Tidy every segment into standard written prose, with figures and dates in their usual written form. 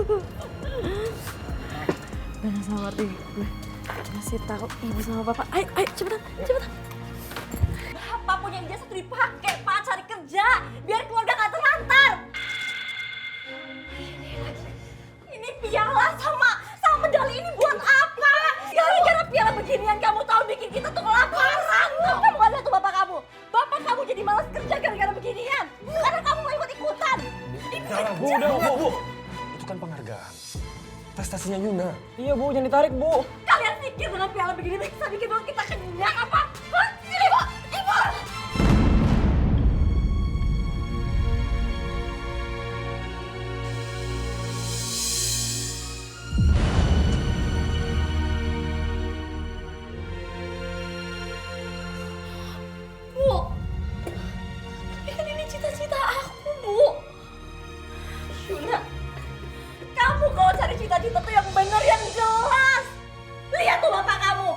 Udah sabar deh gue. Kasih tahu ibu sama bapak. Ayo, cepetan. Bapak punya ijazah tuh dipakai, Pak, cari kerja. Biar keluarga gak terlantar. Ini piala sama medali ini buat apa? Gara-gara piala beginian kamu tahu bikin kita tuh kelaparan. Kamu gak lihat tuh bapak kamu. Bapak kamu jadi malas kerja gara-gara beginian. Karena kamu mau ikut-ikutan. Bu, udah, Bu. Itu kan penghargaan. Prestasinya Yuna. Iya Bu, jangan ditarik Bu. Kalian pikir dengan piala begini bisa bikin uang kita kenyang apa? Hah? Sini, Bu! Ibu! Bu! Tapi kan ini cita-cita aku, Bu. Yuna, kamu kalau cari cita-cita tuh yang bener, yang jelas. Lihat tuh bapak kamu.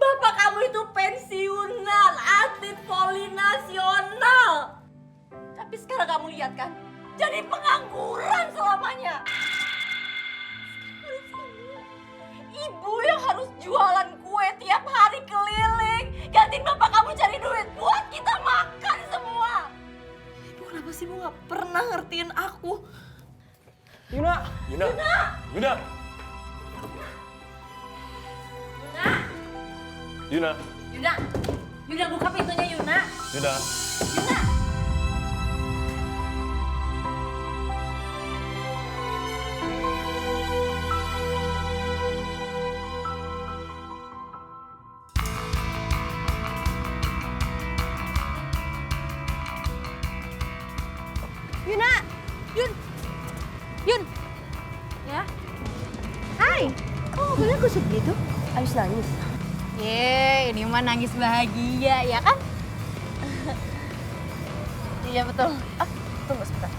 Bapak kamu itu pensiunan, atlet voli nasional. Tapi sekarang kamu lihat kan, jadi pengangguran selamanya. Ibu yang harus jualan kue tiap hari keliling. Gantiin bapak kamu cari duit buat kita makan semua. Ibu kenapa sih ibu gak pernah ngertiin aku? Yuna. Yuna buka pintunya Yuna. Yuna. Yun. Ya? Hai. Kok mobilnya kusut gitu? Abis nangis? Ini mah nangis bahagia ya kan? Iya betul. Tunggu sebentar.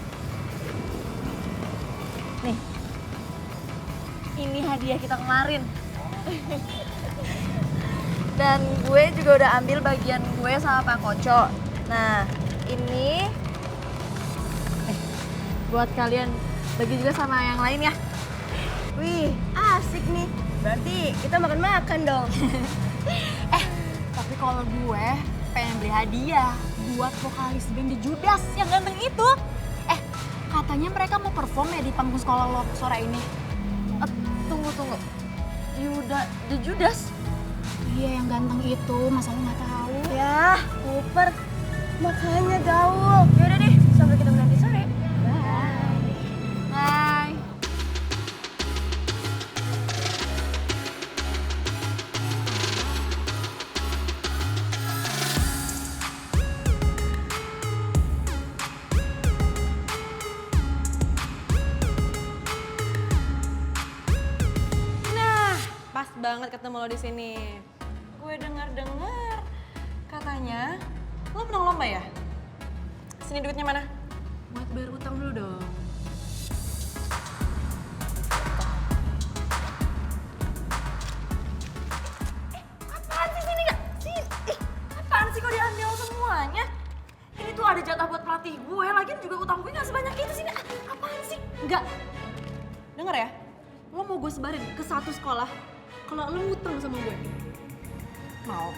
Nih, ini hadiah kita kemarin. Dan gue juga udah ambil bagian gue sama Pak Koco. Nah, ini buat kalian bagi juga sama yang lain ya. Wih, asik nih. Berarti kita makan-makan dong. Tapi kalau gue pengen beli hadiah buat vokalis band The Judas yang ganteng itu. Katanya mereka mau perform ya di panggung sekolah lo sore ini. Tunggu. The Judas? Iya, yang ganteng itu. Masa lo nggak tahu? Ya, Cooper. Makanya gaul. Yaudah deh, sampai ketemu nanti sore. Bye. Pas banget ketemu lo di sini. Gue dengar katanya lo menang lomba ya? Sini duitnya mana? Buat bayar utang dulu dong. Apaan sih sini nggak? Apaan sih kok diambil semuanya? Ini tuh ada jatah buat pelatih gue, lagian juga utang gue nggak sebanyak itu sini. Apaan sih? Enggak. Dengar ya, lo mau gue sebarin ke satu sekolah kalau lo ngutang sama gue. Mau?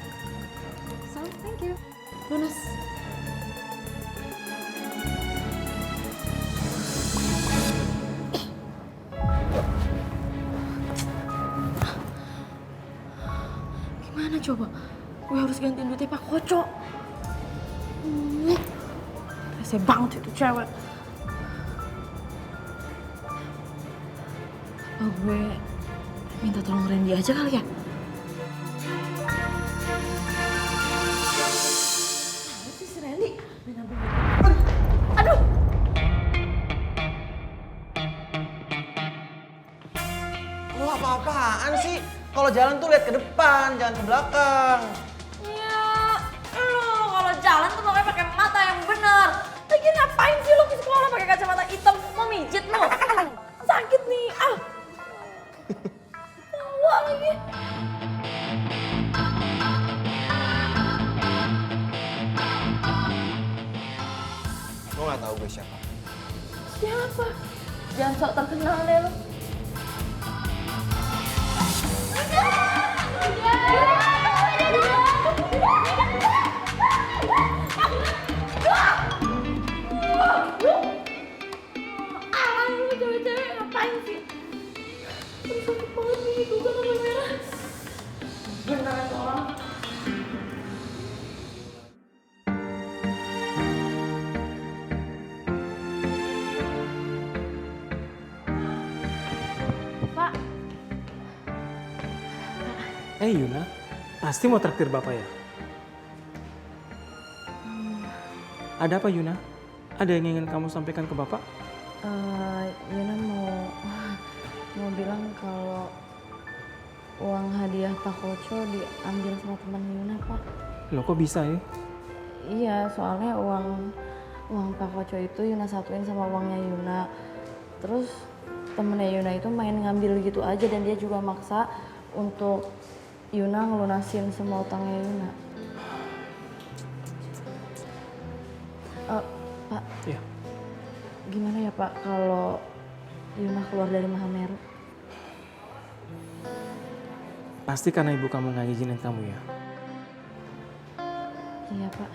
So, thank you. Bonus. Gimana coba? Gue harus gantiin duitnya Pak Koco. Rese banget itu cewek. Apa gue minta tolong Randy aja kali ya? Mana sih si Randy? Aduh! Lo apa-apaan sih? Kalau jalan tuh lihat ke depan, jangan ke belakang. Ya, lo kalau jalan tuh makanya pakai mata yang benar. Lagi ngapain sih lo ke sekolah pakai kacamata hitam? Mau mijit lo? Sakit nih, Bawa lagi. Lo nggak tahu gue siapa? Siapa? Jangan sok terkenal deh lo. ngapain sih? Aduh, sakit banget gini juga sampai merah. Beneran tuh orang. Pak, Yuna, pasti mau traktir bapak ya? Ada apa Yuna? Ada yang ingin kamu sampaikan ke bapak? Yuna mau bilang kalau uang hadiah Pak Koco diambil sama teman Yuna, Pak. Loh kok bisa ya? Iya, soalnya uang Pak Koco itu Yuna satuin sama uangnya Yuna. Terus temennya Yuna itu main ngambil gitu aja dan dia juga maksa untuk Yuna ngelunasin semua utangnya Yuna. Pak, Iya. gimana ya Pak kalau Yuna keluar dari Mahameru? Pasti karena ibu kamu nggak izinin kamu ya? Iya Pak.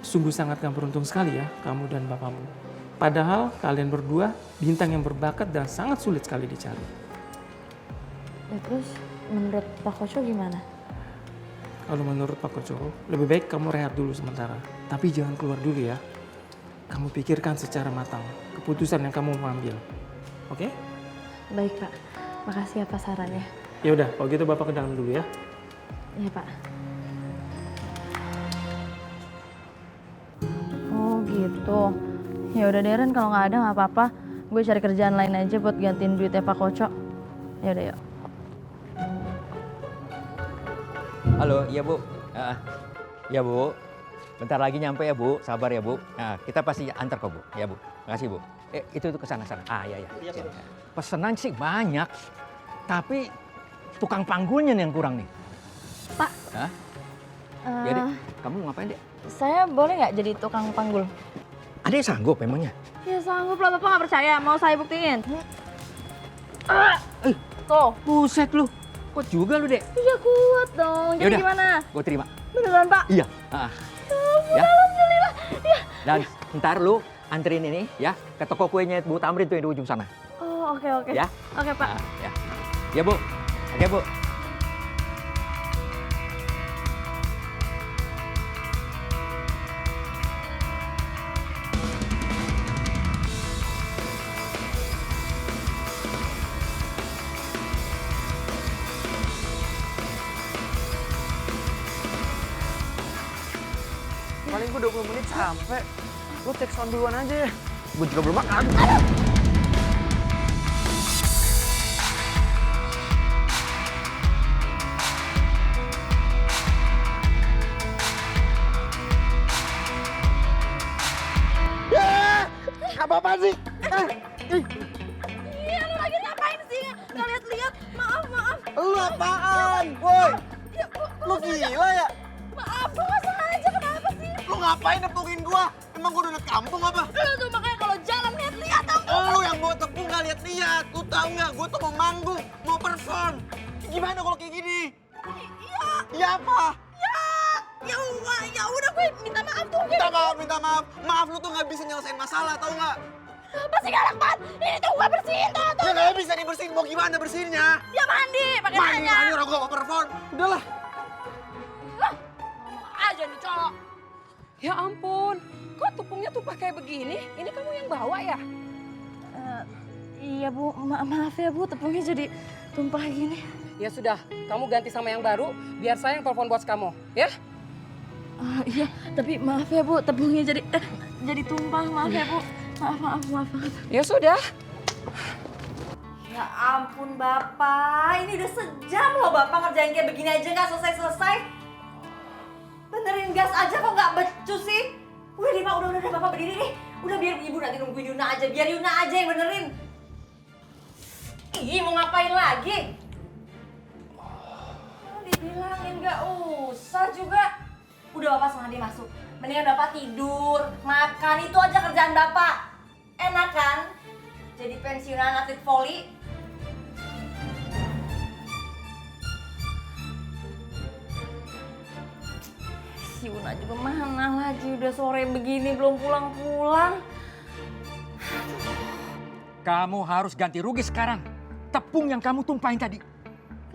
Sungguh sangat gak beruntung sekali ya kamu dan bapakmu. Padahal kalian berdua bintang yang berbakat dan sangat sulit sekali dicari. Ya terus menurut Pak Koco gimana? Kalau menurut Pak Koco, lebih baik kamu rehat dulu sementara. Tapi jangan keluar dulu ya. Kamu pikirkan secara matang keputusan yang kamu mau ambil. Oke? Baik Pak, makasih atas sarannya. Ya udah, kalau gitu Bapak ke dalam dulu ya. Iya Pak. Oh gitu. Ya udah Deren, kalau nggak ada nggak apa-apa. Gue cari kerjaan lain aja buat gantiin duitnya Pak Koco. Ya udah yuk. Halo, iya Bu. Ya Bu, bentar lagi nyampe ya Bu, sabar ya Bu. Kita pasti antar kok Bu, ya Bu. Makasih Bu. Itu ke sana. Iya. Pesanan sih banyak, tapi tukang panggulnya nih yang kurang nih. Pak. Hah? Jadi, kamu mau ngapain Dek? Saya boleh nggak jadi tukang panggul? Ada yang sanggup emangnya? Ya sanggup lah, Bapak nggak percaya. Mau saya buktiin? Tuh. Buset lu, kuat juga lu Dek. Iya kuat dong. Jadi Yaudah. gimana? Gue terima. Beneran Pak? Iya. Ya. Alhamdulillah. Ya. Dan ntar lu anterin ini ya ke toko kuenya Bu Tamrin tuh yang di ujung sana. Oh oke. Ya. Oke Pak. Ya. Ya Bu. Oke Bu. Paling gue 20 menit sampai. Lu cek sound duluan aja. Gue juga belum makan. Apa-apa sih? Iya, lu lagi ngapain sih? Nggak lihat-lihat. Maaf. Lu apaan? Woi, Ya, lu gila ya? maaf, gua nggak sengaja. Kenapa sih? Lu ngapain nepungin gua? Emang gua udah kampung apa? Lu tuh makanya kalau jalan lihat-lihat dong. Lu yang bawa tepung gak lihat-lihat. Lu tahu nggak? Gua tuh mau manggung, mau perform. Gimana kalau kayak gini? Iya. Ya apa? Ya udah gue minta maaf tuh. Minta maaf. Maaf lu tuh nggak bisa nyelesain masalah, tahu nggak? Apa sih galak banget? Ini tuh gue bersihin tuh. Ya nggak bisa dibersihin. Mau gimana bersihinnya? Ya mandi, pakai Mandi nanya. orang gua mau perform. Udahlah. Aja nih colok. Ya ampun, kok tepungnya tumpah kayak begini? Ini kamu yang bawa ya? Iya Bu, maaf ya Bu, tepungnya jadi tumpah gini. Ya sudah, kamu ganti sama yang baru, biar saya yang telepon bos kamu, ya? Iya, tapi maaf ya Bu, tepungnya jadi tumpah. Maaf ya Bu. Maaf banget. Ya sudah. Ya ampun Bapak, ini udah sejam loh Bapak ngerjain kayak begini aja nggak selesai-selesai. Benerin gas aja kok nggak becus sih? Udah deh Pak, udah Bapak berdiri deh. Udah biar Ibu nanti nungguin Yuna aja, biar Yuna aja yang benerin. Ih, mau ngapain lagi? Dibilangin nggak usah juga. Udah Bapak sengaja masuk. Mendingan Bapak tidur, makan, itu aja kerjaan Bapak. Enak kan? Jadi pensiunan atlet voli. Si Una juga mana lagi, udah sore begini belum pulang-pulang. Kamu harus ganti rugi sekarang. Tepung yang kamu tumpahin tadi.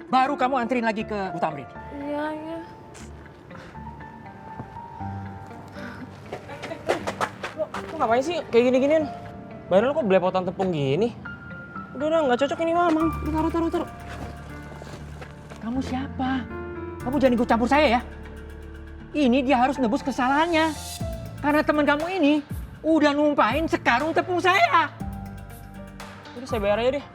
Baru kamu anterin lagi ke Bu Tamrin. Iya, iya. Lu ngapain sih kayak gini-ginian? Badan lu kok belepotan tepung gini? Udah, nggak cocok ini mah, Mam. Udah, taruh. Kamu siapa? Kamu jangan ikut campur saya ya. Ini dia harus nebus kesalahannya. Karena teman kamu ini udah numpahin sekarung tepung saya. Udah, saya bayar aja deh.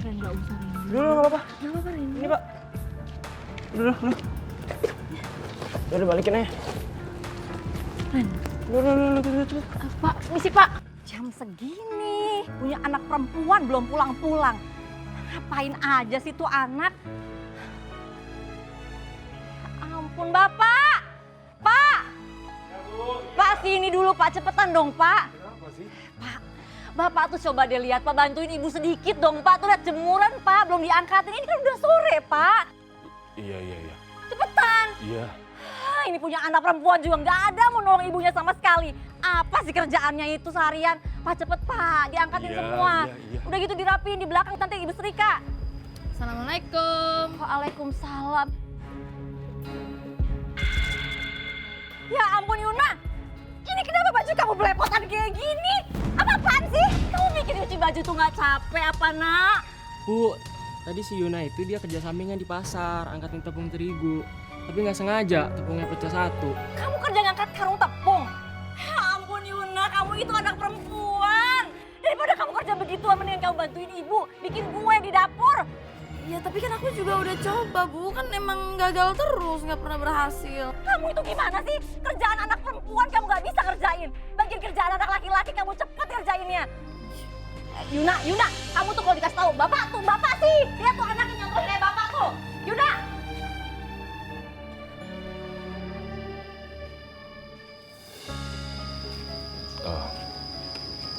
Ren, nggak usah, Ren. Udah, nggak apa-apa. Nggak apa-apa, Ren. Ini, Pak. Udah. Udah, balikin aja. Ren. Udah. Pak, misi Pak. Jam segini, punya anak perempuan belum pulang-pulang. Ngapain aja sih tuh anak? Ampun Bapak. Pak. Ya, Bu. Pak, sini dulu Pak, cepetan dong Pak. Kenapa sih? Pak, Bapak tuh coba deh lihat Pak, bantuin Ibu sedikit dong Pak. Tuh lihat jemuran Pak, belum diangkatin. Ini kan udah sore Pak. Iya. Cepetan. Iya. Ini punya anak perempuan juga nggak ada mau nolong ibunya sama sekali. Apa sih kerjaannya itu seharian? Pak cepet Pak, diangkatin Iya, semua. iya. Udah gitu dirapiin di belakang nanti Ibu setrika. Assalamualaikum. Waalaikumsalam. Ya ampun Yuna, ini kenapa baju kamu belepotan kayak gini? Apa-apaan sih? Kamu bikin nyuci baju tuh nggak capek apa nak? Bu, tadi si Yuna itu dia kerja sampingan di pasar, angkatin tepung terigu. Tapi nggak sengaja, tepungnya pecah satu. Kamu kerja ngangkat karung tepung? Ya ampun Yuna, kamu itu anak perempuan. Daripada kamu kerja begitu, mendingan kamu bantuin ibu bikin kue di dapur. Ya tapi kan aku juga udah coba, Bu. Kan emang gagal terus, nggak pernah berhasil. Kamu itu gimana sih? Kerjaan anak perempuan kamu nggak bisa kerjain. Bagian kerjaan anak laki-laki kamu cepet kerjainnya. Yuna, kamu tuh kalau dikasih tahu, bapak sih. Lihat tuh anaknya nyontoh kayak bapak tuh. Yuna.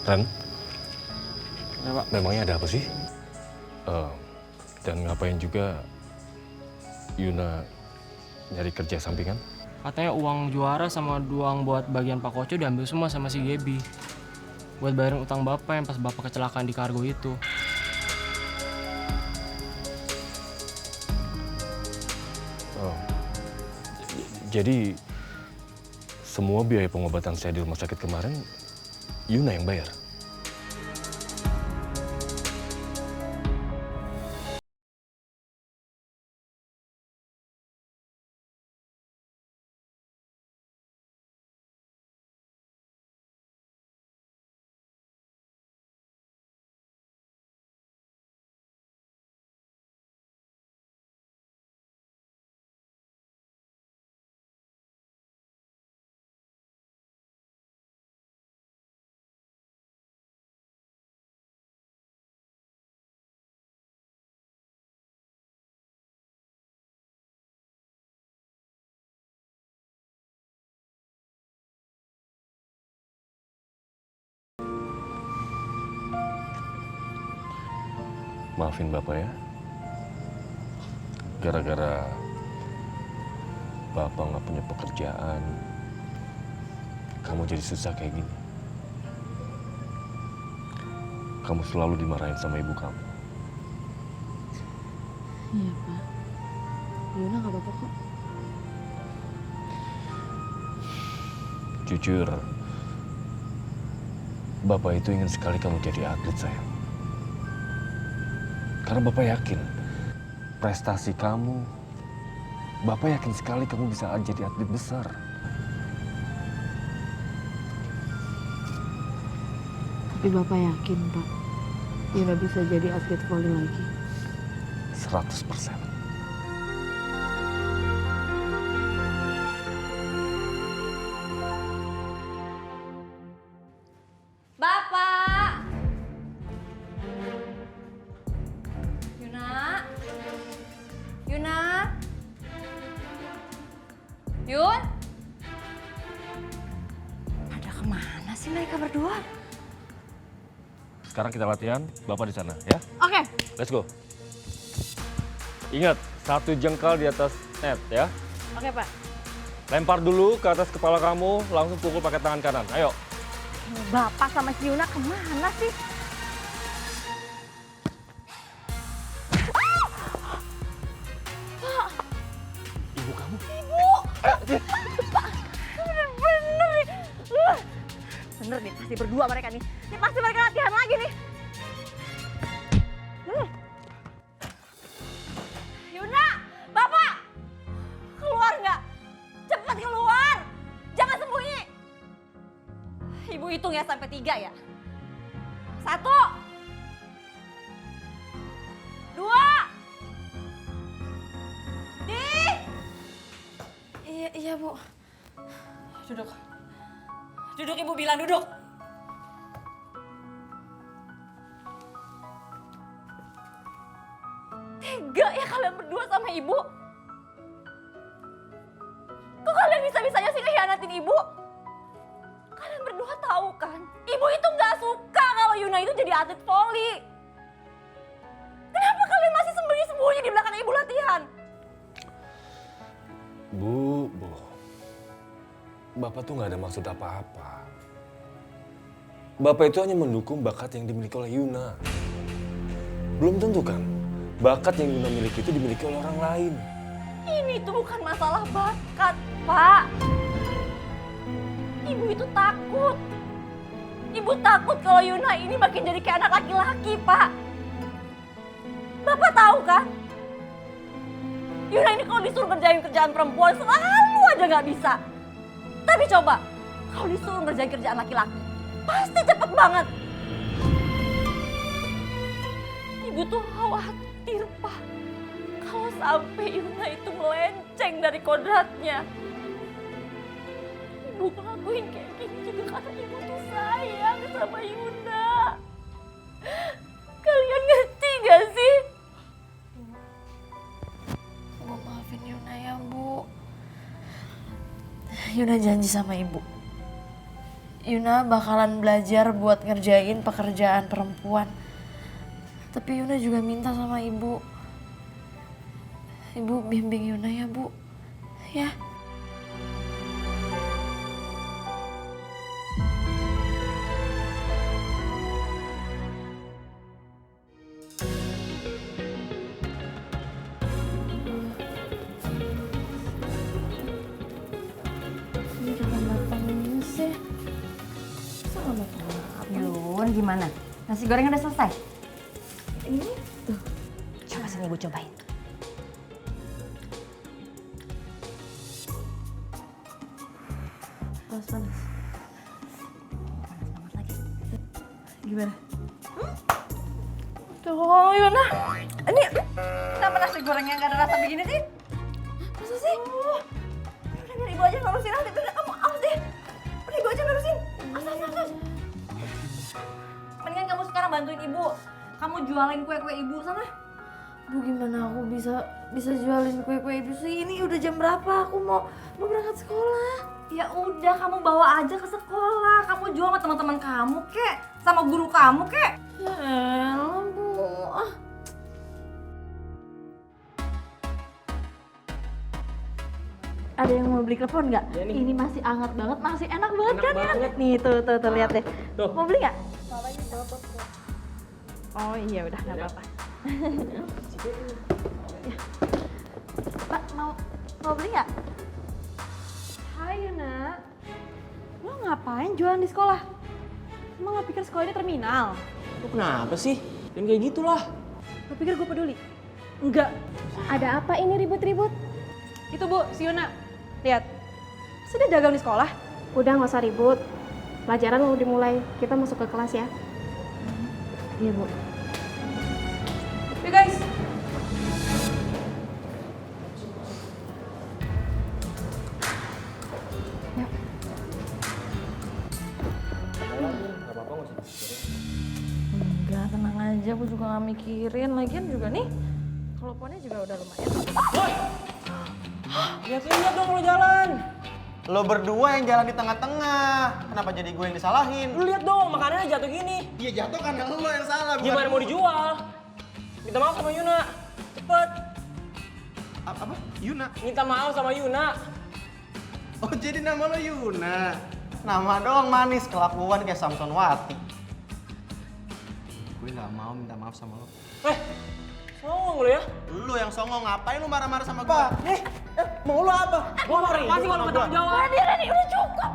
Ren, Ya, Pak. memangnya ada apa sih? Dan ngapain juga Yuna nyari kerja sampingan? Katanya uang juara sama uang buat bagian Pak Koco diambil semua sama si Gebi. Buat bayarin utang bapak yang pas bapak kecelakaan di kargo itu. Oh. Jadi semua biaya pengobatan saya di rumah sakit kemarin Yuna yang bayar? Maafin Bapak ya. Gara-gara Bapak nggak punya pekerjaan, kamu jadi susah kayak gini. Kamu selalu dimarahin sama ibu kamu. Iya, Pak. Yuna nggak apa-apa kok. Jujur, Bapak itu ingin sekali kamu jadi atlet, sayang. Karena Bapak yakin, prestasi kamu, Bapak yakin sekali kamu bisa jadi atlet besar. Tapi Bapak yakin, Pak, Yuna bisa jadi atlet voli lagi? 100%. Bapak. Yuna. Yun. Pada kemana sih mereka berdua? Sekarang kita latihan, Bapak di sana ya. Oke. Let's go. Ingat, 1 jengkal di atas net ya. Oke Pak. Lempar dulu ke atas kepala kamu, langsung pukul pakai tangan kanan. Ayo. Bapak sama si Yuna kemana sih? Ibu kamu? Bener-bener nih. Bener nih, pasti berdua mereka nih. Ini pasti mereka latihan lagi nih. Yuna, Bapak! Keluar nggak? Cepat keluar! Jangan sembunyi! Ibu hitung ya sampai 3 ya. 1, 2, Iya, Bu. duduk. Duduk, Ibu bilang duduk. Tega ya kalian berdua sama Ibu? Kok kalian bisa-bisanya sih ngehianatin Ibu? Kalian berdua tahu kan, Ibu itu nggak suka kalau Yuna itu jadi atlet voli. Kenapa kalian masih sembunyi-sembunyi di belakang Ibu latihan? Bu. Bapak tuh nggak ada maksud apa-apa. Bapak itu hanya mendukung bakat yang dimiliki oleh Yuna. Belum tentu kan, bakat yang Yuna miliki itu dimiliki oleh orang lain. Ini tuh bukan masalah bakat, Pak. Ibu itu takut. Ibu takut kalau Yuna ini makin jadi kayak anak laki-laki, Pak. Bapak tahu kan? Yuna ini kalau disuruh ngerjain kerjaan perempuan selalu aja nggak bisa. Tapi coba, kalau disuruh ngerjain kerjaan laki-laki, pasti cepet banget. Ibu tuh khawatir, Pak. Kalau sampai Yuna itu melenceng dari kodratnya. Ibu ngelakuin kayak gini juga karena Ibu tuh sayang sama Yuna. Kalian ngerti gak sih? Bu, maafin Yuna ya, Bu. Yuna janji sama Ibu. Yuna bakalan belajar buat ngerjain pekerjaan perempuan. Tapi Yuna juga minta sama Ibu. Ibu bimbing Yuna ya, Bu. Ya. Ini kapan matangnya sih? Masa nggak matang? Yun, gimana? Nasi goreng udah selesai? Ini tuh. Coba sini Ibu cobain. Panas. Panas banget lagi. Gimana? Tuh, Yuna. Ini kenapa nasi gorengnya nggak ada rasa begini sih? Masa sih? Udah biar Ibu aja ngurusin nanti. Udah kamu awas deh. Udah Ibu aja ngurusin. Awas. Mendingan kamu sekarang bantuin Ibu. Kamu jualin kue-kue Ibu sana. Bu, gimana aku bisa jualin kue-kue Ibu sih? Ini udah jam berapa? Aku mau berangkat sekolah. Ya udah, kamu bawa aja ke sekolah. Kamu jual sama teman-teman kamu, kek. Sama guru kamu, kek. Ya elah, Bu. Ada yang mau beli klepon nggak? Ya, nih. Ini masih hangat banget, masih enak banget Enak kan ya? banget. Nih, tuh lihat deh. Tuh. Mau beli nggak? Oh iya, udah nggak apa-apa. Ya. Pak, mau beli nggak? Hai Yuna, lo ngapain jualan di sekolah? Emang lo pikir sekolah ini terminal? Lo kenapa sih? Dan kayak gitulah. Lo pikir gue peduli? Enggak. Ada apa ini ribut-ribut? Itu Bu, si Yuna. Lihat, sudah dagang di sekolah. Udah nggak usah ribut. Pelajaran udah dimulai. Kita masuk ke kelas ya. Iya, Bu. Yuk guys. Enggak, tenang aja. Aku juga nggak mikirin. Lagian juga nih, teleponnya juga udah lumayan. Lihat dong lo jalan. Lo berdua yang jalan di tengah-tengah. Kenapa jadi gue yang disalahin? Lu lihat dong, makanannya jatuh gini. Iya jatuh karena lo yang salah. bukan Gimana mau gue. dijual? Minta maaf sama Yuna. Cepet. Apa? Yuna? Minta maaf sama Yuna. Oh jadi nama lo Yuna? Nama doang manis, kelakuan kayak Samson Wati. Gue gak mau minta maaf sama lo. Songong lu ya? Lu yang songong, ngapain lu marah-marah sama gue? Mau lu apa? Gua marah masih kalau bertanggung jawab. Rani, udah cukup.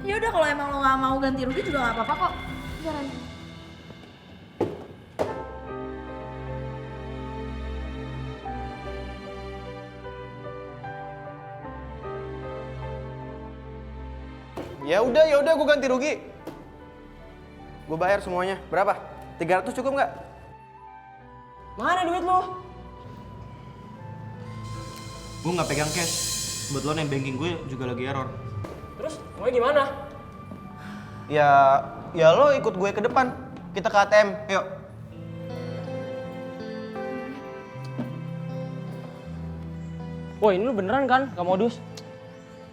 Ya udah kalau emang lo nggak mau ganti rugi juga nggak apa-apa kok. Ya Rani. Ya udah gue ganti rugi. Gue bayar semuanya. Berapa? 300 cukup nggak? Mana duit lu? Gue nggak pegang cash. Kebetulan yang banking gue juga lagi error. Terus mau gimana? Ya lo ikut gue ke depan. Kita ke ATM, yuk. Woi, ini lu beneran kan? Gak modus?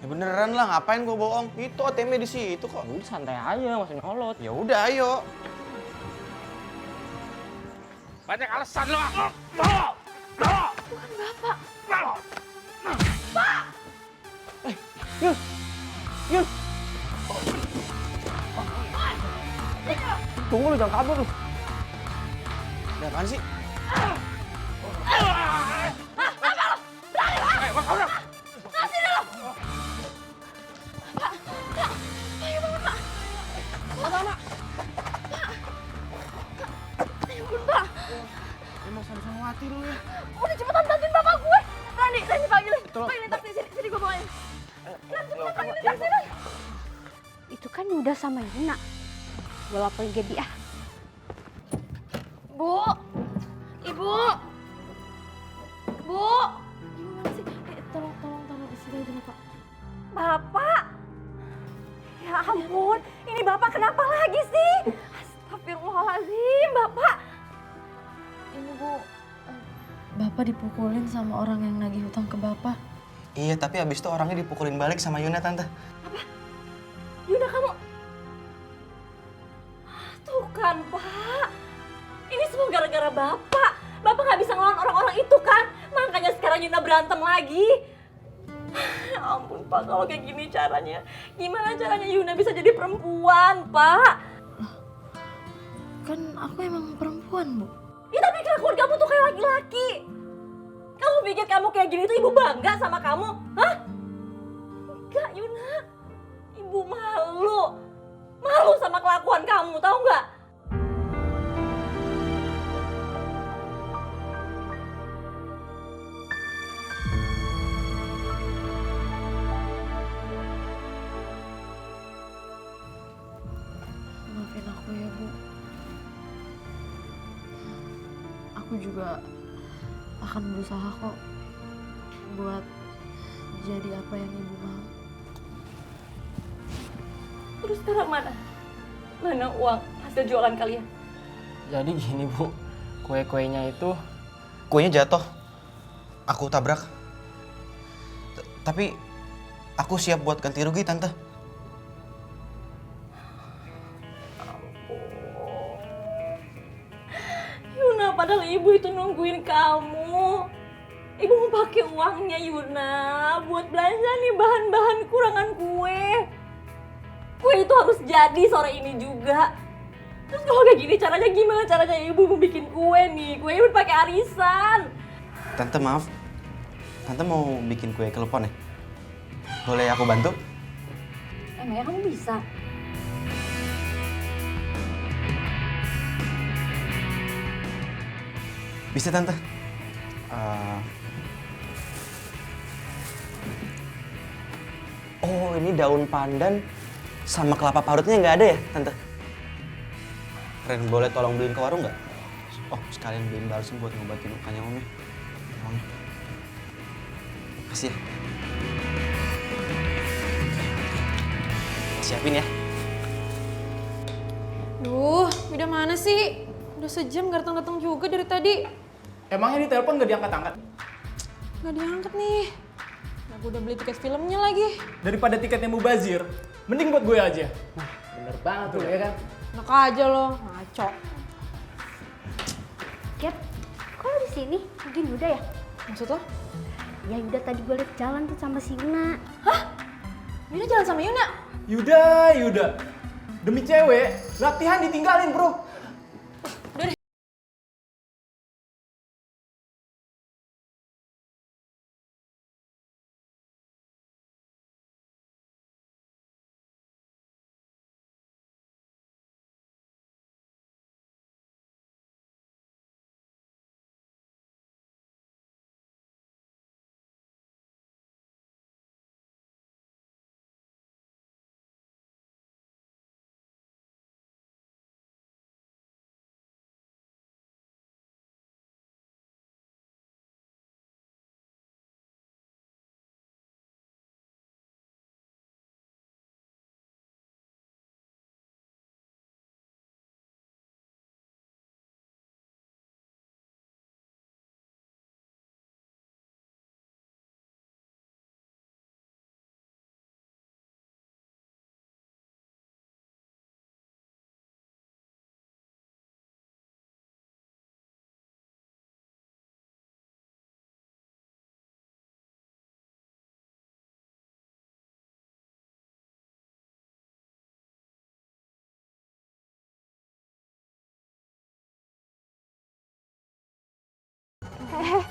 Ya beneran lah, ngapain gue bohong? Itu ATM-nya di situ kok. Udah santai aja, masih nyolot. Ya udah, ayo. Banyak alasan lo. Yun! Tunggu lu, jangan kabur lu. Ada apaan sih? Emang Samson Wati lu ya? Udah cepetan bantuin bapak gue. Rani panggilin. Panggilin taksi, sini gue bawain. Cepetan panggilin taksi, Ran. Itu kan Yuda sama Yuna. Gue laporin Gaby ah. Bu. Ibu. Bu. Gimana sih? Tolong taruh di sini aja, Pak. Bapak. Ya ampun, ini Bapak kenapa lagi sih? Astagfirullahaladzim, Bapak. Ini Bu, Bapak dipukulin sama orang yang nagih hutang ke Bapak. Iya, tapi abis itu orangnya dipukulin balik sama Yuna, Tante. Yuna kamu. Tuh kan, Pak. Ini semua gara-gara Bapak. Bapak nggak bisa ngelawan orang-orang itu kan? Makanya sekarang Yuna berantem lagi. Ya ampun, Pak. Kalau kayak gini caranya, gimana caranya Yuna bisa jadi perempuan, Pak? Kan aku emang perempuan, Bu. Ya tapi kelakuan kamu tuh kayak laki-laki. Kamu pikir kamu kayak gini tuh ibu bangga sama kamu? Hah? Enggak, Yuna. Ibu malu. Malu sama kelakuan kamu, tahu nggak? Maafin aku ya, Bu. Aku juga akan berusaha kok buat jadi apa yang Ibu mau. Terus sekarang mana? Mana uang hasil jualan kalian? Jadi gini Bu, kue-kuenya itu Kuenya jatuh. Aku tabrak. Tapi aku siap buat ganti rugi, Tante. Yuna, padahal ibu itu nungguin kamu. Ibu mau pakai uangnya Yuna buat belanja nih bahan-bahan kurangan kue. Kue itu harus jadi sore ini juga. Terus kalau kayak gini caranya gimana caranya ibu mau bikin kue nih? Kue ibu pakai arisan. Tante maaf. Tante mau bikin kue kelepon ya? Boleh aku bantu? Emangnya kamu bisa? Bisa, Tante. Oh, ini daun pandan sama kelapa parutnya nggak ada ya, Tante? Ren, boleh tolong beliin ke warung nggak? Oh, sekalian beliin balsem buat ngobatin lukanya Om ya. Tolong. Makasih ya. Siapin ya. Duh, udah mana sih? Udah sejam gak datang-datang juga dari tadi. Emangnya di telepon gak diangkat-angkat? Gak diangkat nih. Nah, gue udah beli tiket filmnya lagi. Daripada tiketnya mubazir, mending buat gue aja. Nah, bener banget tuh ya kan? Enak aja lo, ngaco. Gap, kok lo di sini? Mungkin Yuda ya? Maksud lo? Ya Yuda tadi gue liat jalan tuh sama si Yuna. Hah? Yuna jalan sama Yuna. Yuda. Demi cewek, latihan ditinggalin bro.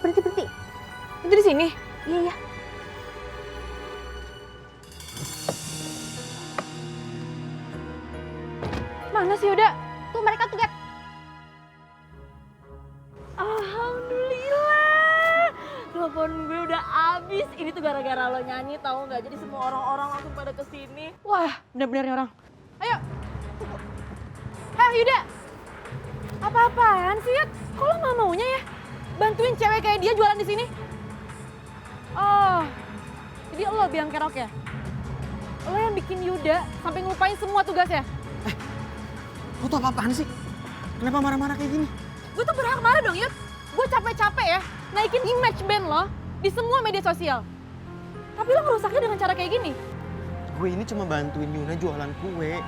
Berhenti. Itu di sini. Iya. Mana sih Yuda? Tuh mereka tuh, Gap. Alhamdulillah. Telepon gue udah habis. Ini tuh gara-gara lo nyanyi tahu nggak? Jadi semua orang-orang langsung pada kesini. Wah, bener-bener nih orang. Ayo. Hah Yuda. Apa-apaan sih Yud? Kok lo nggak maunya ya? Bantuin cewek kayak dia jualan di sini? Oh, jadi lo biang kerok ya? Lo yang bikin Yuda sampai ngelupain semua tugasnya? Lo tuh apa-apaan sih? Kenapa marah-marah kayak gini? Gue tuh berhak marah dong Yud. Gue capek-capek ya naikin image band lo di semua media sosial. Tapi lo ngerusaknya dengan cara kayak gini. Gue ini cuma bantuin Yuna jualan kue.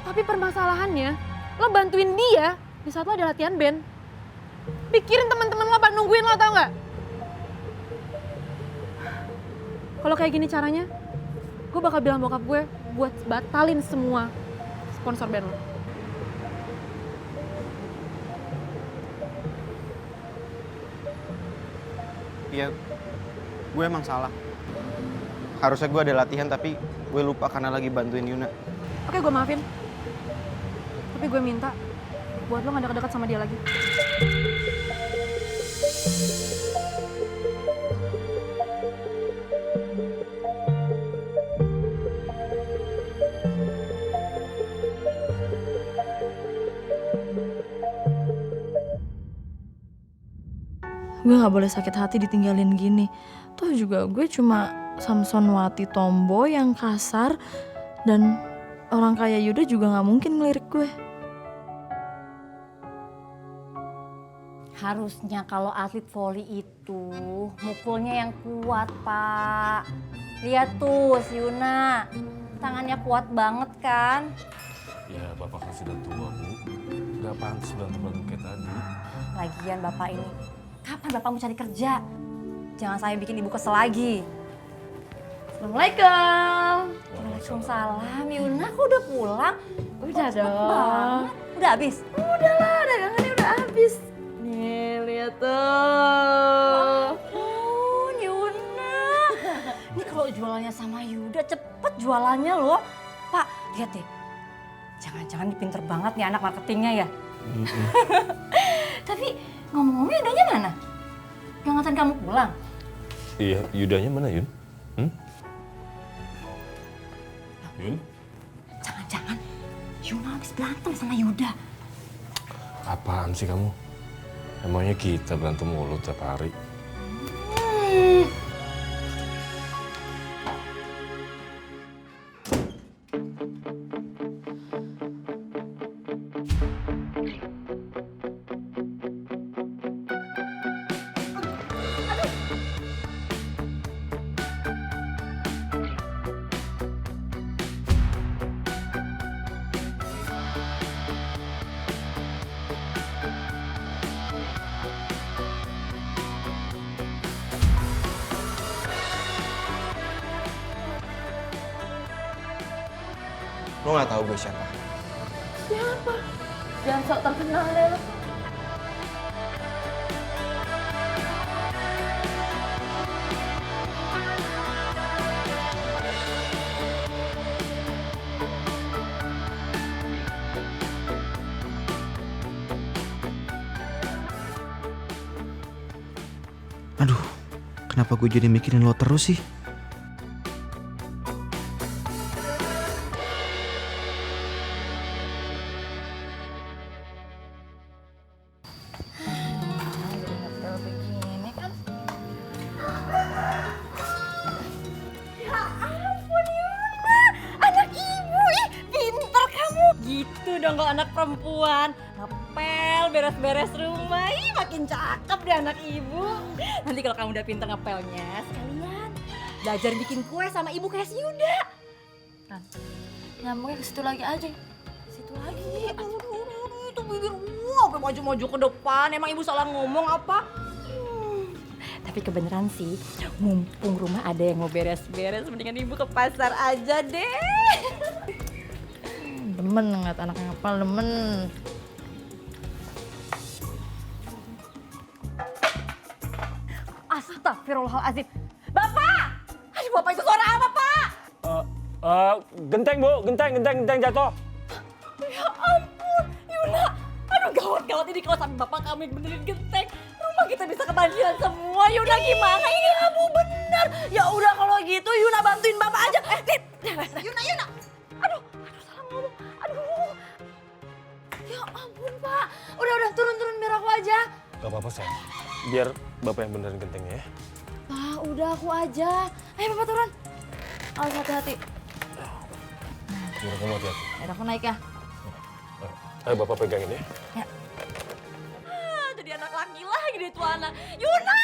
Tapi permasalahannya, lo bantuin dia di saat lo ada latihan band. Pikirin teman-teman lo pada nungguin lo, tau nggak? Kalau kayak gini caranya, gue bakal bilang bokap gue buat batalin semua sponsor band lo. Iya, gue emang salah. Harusnya gue ada latihan tapi gue lupa karena lagi bantuin Yuna. Oke, gue maafin. Tapi gue minta buat lo gak deket-deket sama dia lagi. Gue gak boleh sakit hati ditinggalin gini. Toh juga gue cuma Samsonwati tomboy yang kasar. Dan orang kaya Yuda juga gak mungkin ngelirik gue. Harusnya kalau atlet voli itu mukulnya yang kuat, Pak. Lihat tuh si Yuna, tangannya kuat banget kan? Ya bapak kan sudah tua Bu, gak pantas berantem-berantem kayak tadi. Lagian bapak ini, kapan bapak mau cari kerja? Jangan saya bikin ibu kesel lagi. Assalamualaikum. Waalaikumsalam. Yuna, kok udah pulang? Udah Kok cepet dong. banget? Udah habis? Udah lah, dagangannya udah habis. Nih, lihat tuh. Ampun, Yuna. Ini kalau jualannya sama Yuda, cepet jualannya loh. Pak, lihat deh. Jangan-jangan ini pinter banget nih anak marketingnya ya. Tapi ngomong-ngomong Yudanya mana? Yang nganterin kamu pulang? Iya, Yudanya mana Yun? Yun? Jangan-jangan Yuna habis berantem sama Yuda. Apaan sih kamu? Emangnya kita berantem mulu tiap hari? Lo nggak tahu gue siapa? Siapa? Jangan sok terkenal deh lo. Aduh, kenapa gue jadi mikirin lo terus sih? Kalau begini kan. Ya ampun Yuna, anak ibu, ih pinter kamu. Gitu dong kalau anak perempuan, ngepel, beres-beres rumah, ih makin cakep deh anak ibu. Nanti kalau kamu udah pinter ngepelnya, sekalian belajar bikin kue sama ibu kayak si Yuda. Kan, nyambungnya ke situ lagi aja. Situ lagi, aduh, itu bibir sampai maju-maju ke depan, emang ibu salah ngomong apa? Tapi kebenaran sih, mumpung rumah ada yang mau beres-beres, mendingan ibu ke pasar aja deh. Demen ngeliat anak ngepel, demen. Astagfirullahaladzim. Bapak! Aduh Bapak itu suara apa Pak? Genteng Bu, genteng jatuh. Ya ampun, Yuna. Aduh gawat-gawat ini kalau sampai Bapak kami benerin genteng. Rumah kita bisa kebanjiran semua. Yuna gimana ini kamu bener? Ya udah kalau gitu Yuna bantuin Bapak aja. Yuna. Aduh salah ngomong. Aduh. Ya ampun Pak. Udah turun biar aku aja. Gak apa-apa sayang, biar Bapak yang benerin gentengnya ya. Pak, udah aku aja. Ayo Bapak turun. Awas hati-hati. Biar kamu hati-hati. Ayo aku naik ya. Ayo Bapak pegangin ya. Jadi anak laki lagi deh tuh anak. Yuna!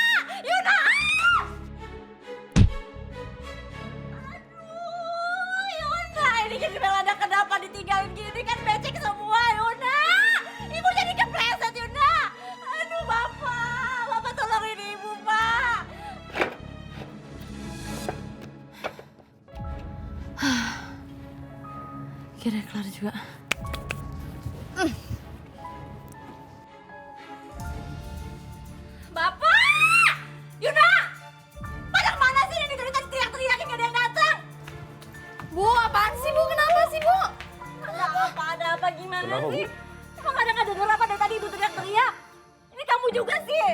Aduh, Yuna, ini jadi Belanda kenapa ditinggalin gini kan becek semua, Yuna. Ibu jadi kepleset, Yuna. Aduh, Bapak tolongin ibu, Pak. Kira kelar juga. Bapak! Yuna! Pada kemana sih? Ini dari tadi teriak-teriakin gak ada yang datang. Bu, apaan sih Bu? Kenapa sih Bu? Ada apa gimana Kenapa, sih? Bu? Emang ada nggak denger apa dari tadi ibu teriak-teriak? Ini kamu juga sih.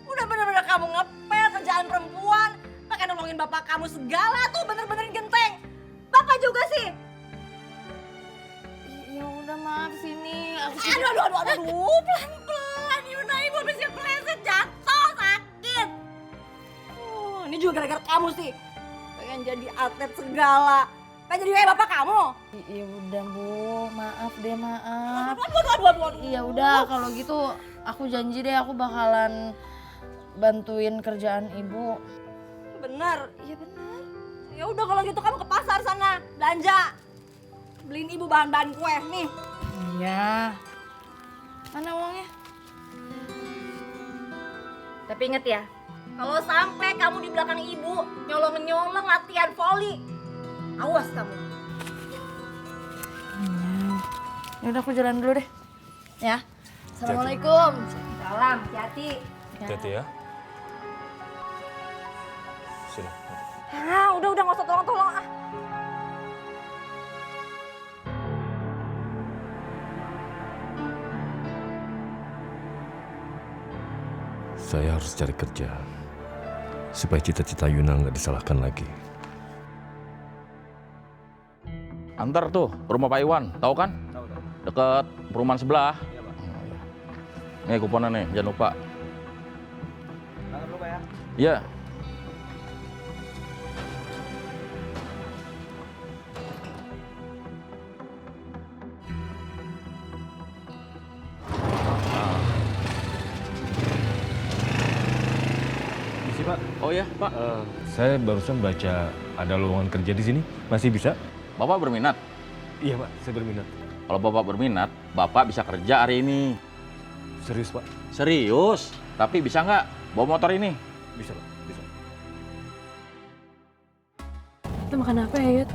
Udah bener-bener kamu ngepel kerjaan perempuan. Pakai nolongin bapak kamu segala tuh bener-benerin genteng. Bapak juga sih. Ya udah maaf sini. Aku Aduh, pelan-pelan Yuna, ibu habis kepleset jatuh sakit. Ini juga gara-gara kamu sih. Pengen jadi atlet segala. Pengen jadi kayak bapak kamu. Ya udah Bu, maaf deh maaf. Aduh. Ya udah kalau gitu aku janji deh aku bakalan bantuin kerjaan ibu. Bener? Iya bener. Ya udah kalau gitu kamu ke pasar sana belanja. Beliin ibu bahan-bahan kue nih. Iya. Mana uangnya? Tapi inget ya, kalau sampai kamu di belakang ibu nyolong-nyolong latihan voli, awas kamu. Ya udah aku jalan dulu deh. Ya. Assalamualaikum. Salam, hati-hati. Hati-hati ya. Sini. Udah nggak usah tolong-tolong ah. Saya harus cari kerja supaya cita-cita Yuna nggak disalahkan lagi. Antar tuh ke rumah Pak Iwan, tahu kan? Tahu. Deket perumahan sebelah. Iya, Pak. Nih kuponnya nih, jangan lupa. Jangan lupa ya. Iya. Misi Pak. Oh ya, Pak. Saya barusan baca ada lowongan kerja di sini. Masih bisa? Bapak berminat? Iya Pak, saya berminat. Kalau Bapak berminat, Bapak bisa kerja hari ini. Serius Pak? Serius? Tapi bisa nggak bawa motor ini? Bisa Pak, bisa. Kita makan apa ya Yud?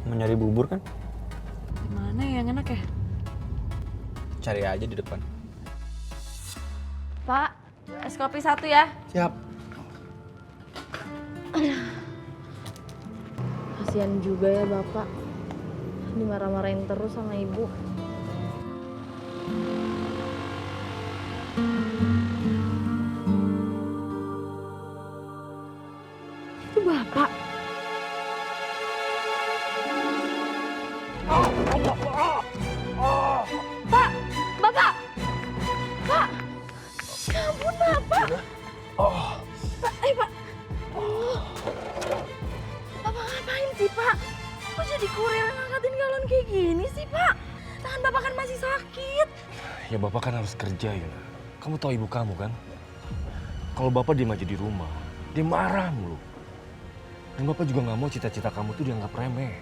Mau nyari bubur kan? Mana yang enak ya? Cari aja di depan. Pak, es kopi 1 ya. Siap. Kasihan juga ya Bapak. Dimarah-marahin terus sama Ibu. Itu Bapak. Pak! Bapak! Pak! Ya ampun, Bapak! Pak, Pak! Bapak ngapain sih, Pak? Kok jadi kurir ngangkatin galon kayak gini sih, Pak? Tangan Bapak kan masih sakit. Ya Bapak kan harus kerja, Yuna. Kamu tahu ibu kamu kan? Kalau Bapak diem aja di rumah, dia marah mulu. Dan Bapak juga nggak mau cita-cita kamu tuh dianggap remeh.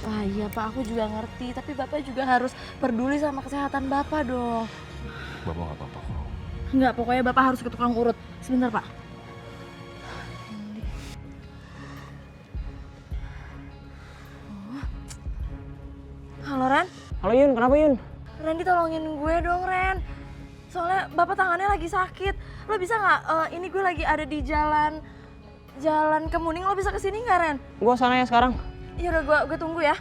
Wah iya Pak, aku juga ngerti. Tapi Bapak juga harus peduli sama kesehatan Bapak dong. Bapak nggak apa-apa kok. Enggak, pokoknya Bapak harus ke tukang urut. Sebentar Pak. Halo Ren? Halo Yun, kenapa Yun? Ren, ditolongin gue dong Ren. Soalnya Bapak tangannya lagi sakit. Lo bisa nggak? Ini gue lagi ada di jalan Kemuning. Lo bisa kesini nggak Ren? Gua sana ya sekarang. Iya udah, gue tunggu ya.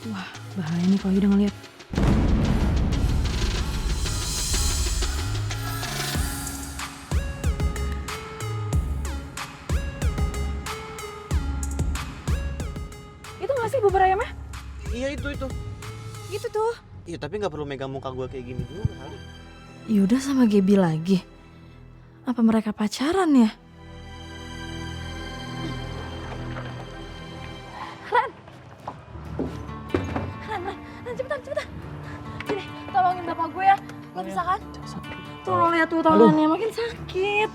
Wah, bahaya nih kalau udah ngeliat. Itu nggak sih bubur ayamnya? Iya itu. Gitu tuh. Iya tapi nggak perlu megang muka gue kayak gini juga kali. Yuda sama Gaby lagi. Apa mereka pacaran ya? Ren, cepetan. Sini, tolongin bapak gue ya. Lo bisa kan? Tuh lo lihat tuh tangannya makin sakit.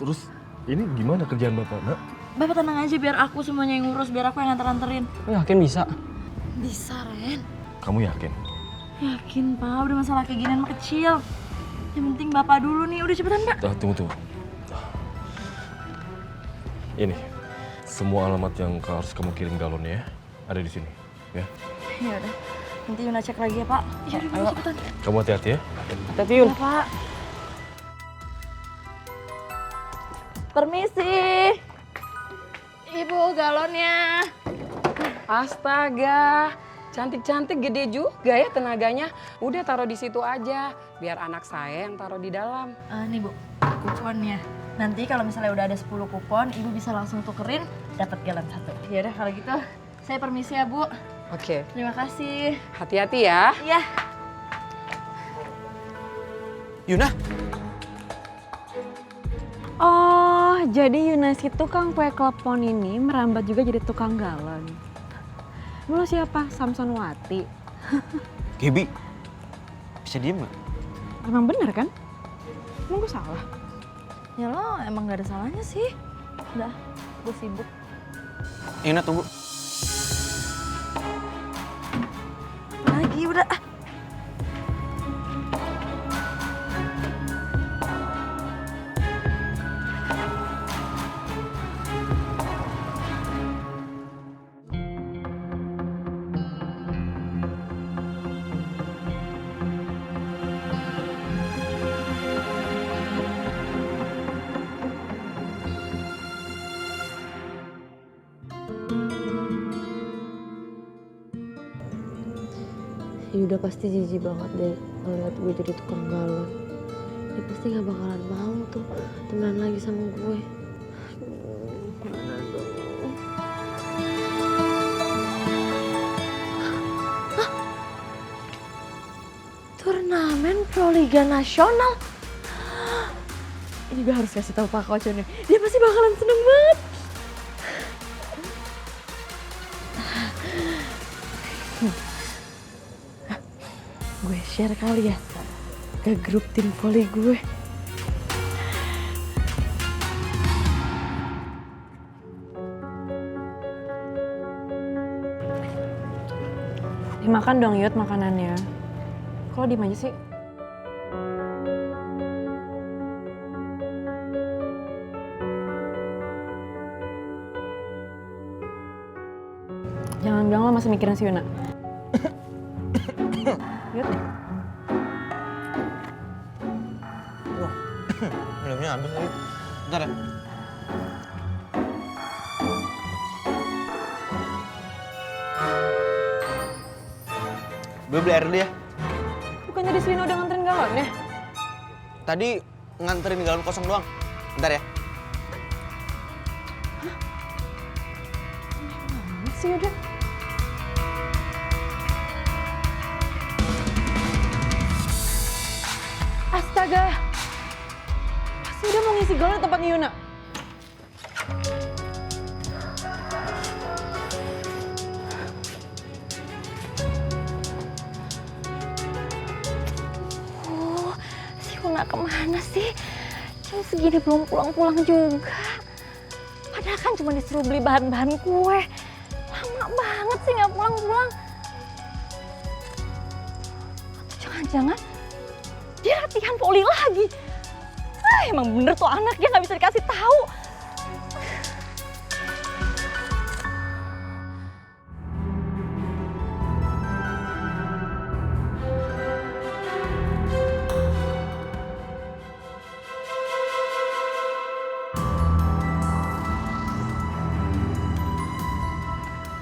Terus ini gimana kerjaan Bapak, Nak? Bapak tenang aja, biar aku semuanya yang ngurus, biar aku yang nganter-nganterin. Lo yakin bisa? Bisa, Ren. Kamu yakin? Yakin, Pak. Udah masalah kayak ginian mah kecil. Yang penting Bapak dulu nih. Udah cepetan, Pak. Tunggu. Ini, semua alamat yang harus kamu kirim galonnya ya, ada di sini, ya. Ya udah. Nanti Yuna cek lagi ya, Pak. Ya udah, cepetan. Kamu hati-hati ya. Hati-hati Yun. Ya, Pak. Permisi. Ibu, galonnya. Astaga, cantik-cantik gede juga ya tenaganya. Udah taruh di situ aja, biar anak saya yang taruh di dalam. Nih Bu, kuponnya. Nanti kalau misalnya udah ada 10 kupon, Ibu bisa langsung tukerin, dapat galon 1. Ya udah kalau gitu, saya permisi ya Bu. Oke. Terima kasih. Hati-hati ya. Iya. Yuna, Oh, jadi Yunas itu tukang kue klepon ini merambat juga jadi tukang galon. Lo siapa? Samsonwati? Gaby, bisa diem gak? Emang bener kan? Emang gue salah? Ya lo emang gak ada salahnya sih. Udah, gue sibuk. Yuna tunggu. Lagi udah. Yuda pasti jijik banget deh ngeliat gue jadi tukang galon. Dia pasti gak bakalan mau tuh temenan lagi sama gue. Gimana dong? Hah? Turnamen Proliga Nasional? Ini gue harus kasih tahu Pak Koco nih. Dia pasti bakalan seneng banget. Gue share kali ya ke grup tim voli gue. Dimakan dong Yud makanannya. Kok lo diem aja sih? Jangan bilang lo masih mikirin si Yuna. Yuk. Minumnya habis lagi. Bentar ya. Gue beli air dulu ya. Bukannya di sini udah nganterin galon ya? Tadi nganterin galon kosong doang. Bentar ya. Mana sih udah? Astaga. Pasti udah mau ngisi galon di tempatnya Yuna. Si Yuna kemana sih? Jam segini belum pulang-pulang juga. Padahal kan cuma disuruh beli bahan-bahan kue. Lama banget sih nggak pulang-pulang. Atau jangan-jangan dia latihan voli lagi. Emang bener tuh anaknya nggak bisa dikasih tahu.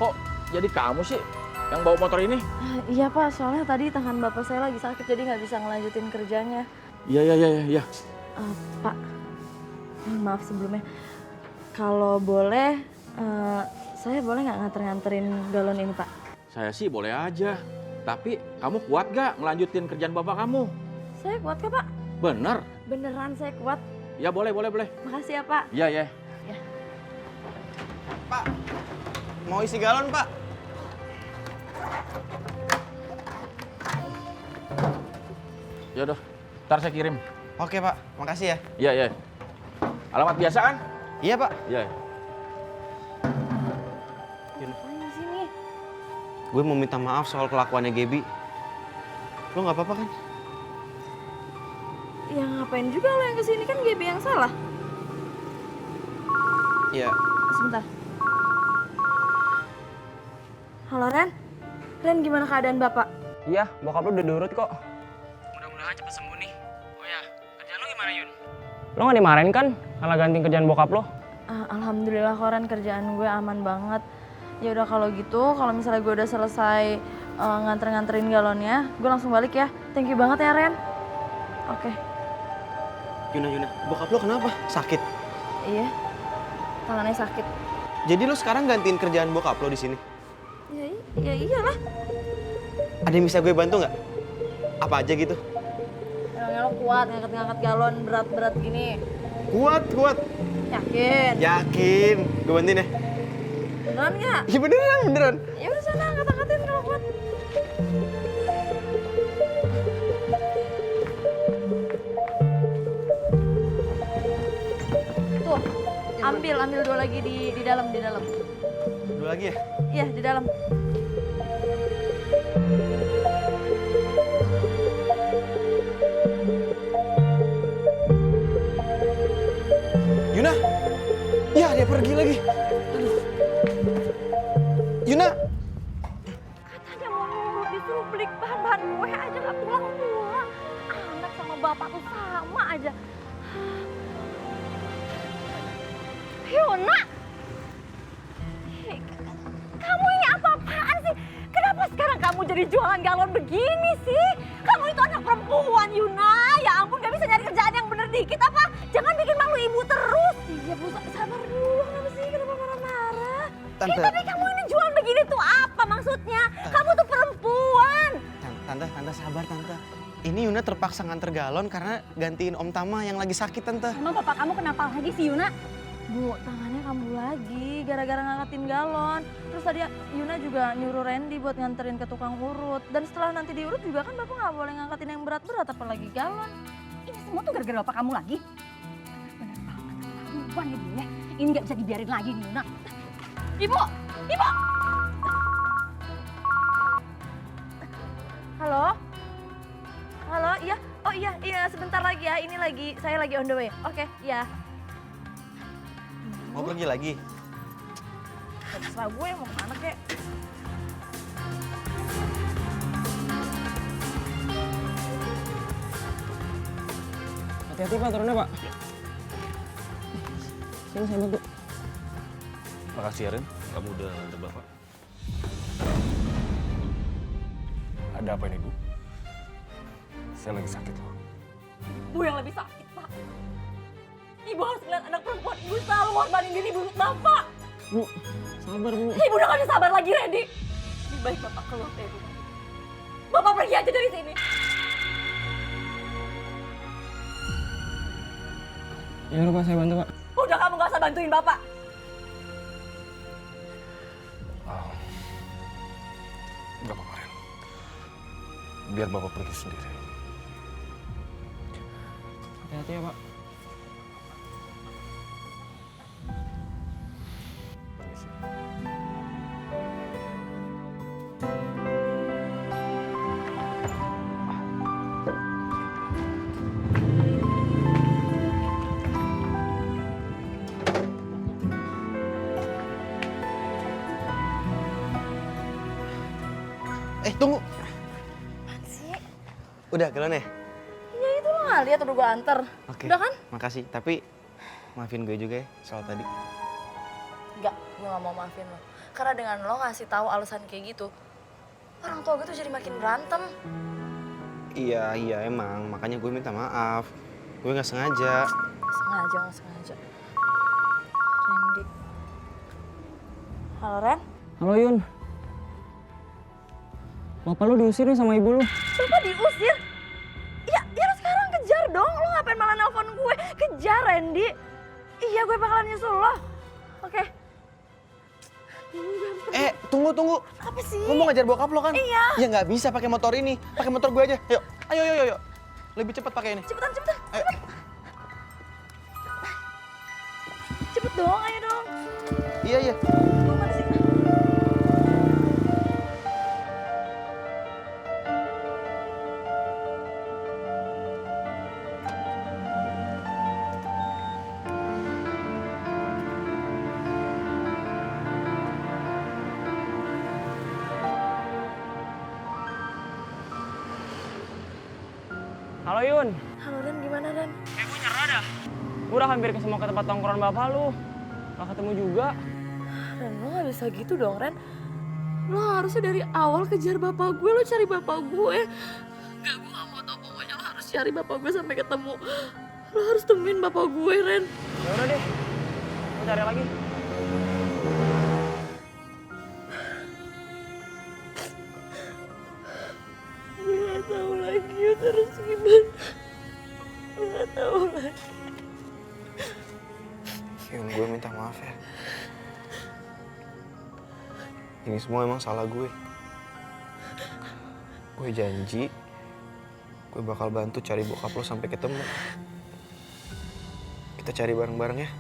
Kok jadi kamu sih yang bawa motor ini? Iya Pak, soalnya tadi tangan bapak saya lagi sakit jadi nggak bisa ngelanjutin kerjanya. Iya. Pak, maaf sebelumnya. Kalau boleh, saya boleh nggak nganterin galon ini Pak? Saya sih boleh aja. Tapi kamu kuat gak melanjutin kerjaan bapak kamu? Saya kuat kok Pak? Bener? Beneran saya kuat. Ya boleh. Makasih ya Pak. Iya. Pak, mau isi galon, Pak? Ya udah, ntar saya kirim. Oke, Pak. Makasih ya. Iya. Alamat biasa kan? Iya, Pak. Iya. Ngapain di sini? Gue mau minta maaf soal kelakuannya Gaby. Lo nggak apa-apa kan? Ya ngapain juga lo yang kesini, kan Gaby yang salah. Iya. Sebentar. Halo Ren? Ren gimana keadaan Bapak? Iya, bokap lu udah diurut kok. Mudah-mudahan cepet sembuh nih. Oh ya, kerjaan lo gimana Yun? Lo gak dimarahin kan karena gantiin kerjaan bokap lo? Alhamdulillah kok Ren, kerjaan gue aman banget. Ya udah kalau gitu, kalau misalnya gue udah selesai nganterin galonnya, gue langsung balik ya. Thank you banget ya Ren. Oke. Yuna, bokap lo kenapa? Sakit? Iya, tangannya sakit. Jadi lo sekarang gantiin kerjaan bokap lo di sini? Ya iyalah. Ada yang bisa gue bantu nggak? Apa aja gitu? Emangnya lo kuat ngangkat galon berat-berat gini? Kuat. Yakin? Yakin. Gue bantuin ya? Beneran nggak? Iya beneran. Ya udah sana angkat-angkatin kalau kuat. Tuh, ambil dua lagi di dalam. Dua lagi ya? Iya, di dalam. Yuna! Ya, dia pergi lagi. Aduh. Yuna! Katanya mau nurut disuruh beli bahan-bahan kue aja nggak pulang-pulang. Anak sama bapak tuh sama aja. Yuna! Kamu ini apa-apaan sih? Kenapa sekarang kamu jadi jualan galon begini sih? Kamu itu anak perempuan, Yuna. Ya ampun, gak bisa nyari kerjaan yang bener dikit apa? Jangan bikin malu ibu terus. Iya, Bu, sabar dulu. Kenapa sih? Kenapa marah-marah? Tante. Tapi kamu ini jualan begini tuh apa maksudnya? Kamu tuh perempuan. Tante, sabar Tante. Ini Yuna terpaksa nganter galon karena gantiin Om Tama yang lagi sakit, Tante. Emang bapak kamu kenapa lagi sih, Yuna? Bu, tangannya kambuh lagi gara-gara ngangkatin galon. Terus tadi Yuna juga nyuruh Randy buat nganterin ke tukang urut. Dan setelah nanti diurut juga kan Bapak nggak boleh ngangkatin yang berat-berat apalagi galon. Ini semua tuh gara-gara bapak kamu lagi. Bener banget, perempuan ya dia. Ini nggak bisa dibiarin lagi nih, Yuna. Ibu! Halo, iya. Oh iya, sebentar lagi ya. Ini saya lagi on the way. Oke, iya. Mau pergi lagi? Terserah gue mau kemana kek. Hati-hati Pak, turunnya Pak. Sini saya bantu. Makasih ya, Ren. Kamu udah nganter Bapak. Ada apa ini, Bu? Saya lagi sakit loh. Ibu yang lebih sakit, Pak. Ibu harus melihat anak perempuan ibu selalu ngorbanin diri ibu untuk Bapak. Bu, sabar Bu. Ibu udah gak bisa sabar lagi, Randy. Lebih baik Bapak keluar dari rumah. Bapak pergi aja dari sini. Ya udah Pak, saya bantu Pak. Udah kamu gak usah bantuin Bapak. Gak apa-apa, Ren. Biar Bapak pergi sendiri. Hati-hati ya Pak. Permisi. Tunggu. Apaan sih? Udah, jalan ya? Ya itu lo gak liat udah gue anter. Oke. Udah kan? Makasih, tapi maafin gue juga ya soal tadi. Enggak, gue gak mau maafin lo. Karena dengan lo ngasih tahu alasan kayak gitu, orang tua gue tuh jadi makin berantem. Iya emang, makanya gue minta maaf. Gue gak sengaja. Gak sengaja. Randy. Halo Ren? Halo Yun. Bapak lu diusir nih sama ibu lu. Bapak diusir? Ya lo sekarang kejar dong. Lo ngapain malah nelfon gue? Kejar Randy. Iya gue bakalan nyusul lo. Oke. Tunggu. Apa sih? Lo mau ngejar bokap lo kan? Iya. Ya nggak bisa pakai motor ini. Pakai motor gue aja. Ayo. Lebih cepat pakai ini. Cepetan. Ayo. Cepet dong, ayo dong. Iya. Lo mana sih? Halo Yun. Halo Ren, gimana Ren? Gue nyerah dah. Gue udah hampir ke semua ke tempat tongkrongan bapak lu. Gak ketemu juga. Ren, lo gak bisa gitu dong Ren. Lo harusnya dari awal kejar bapak gue, lo cari bapak gue. Gak, gue gak mau tau, pokoknya lo harus cari bapak gue sampai ketemu. Lo harus temuin bapak gue Ren. Ya udah deh. Gue cari lagi. Gue gak tahu lagi terus gimana. Gue gak tahu lagi. Yun, gue minta maaf ya. Ini semua emang salah gue. Gue janji, gue bakal bantu cari bokap lo sampai ketemu. Kita cari bareng-bareng ya.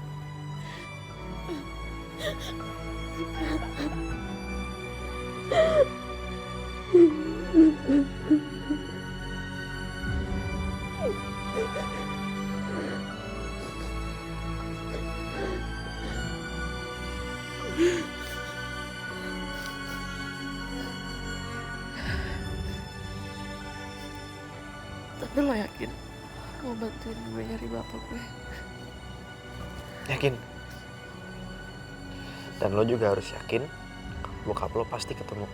Tapi lo yakin mau bantuin gue nyari bapak gue? Yakin. Dan lo juga harus yakin bokap lo pasti ketemu.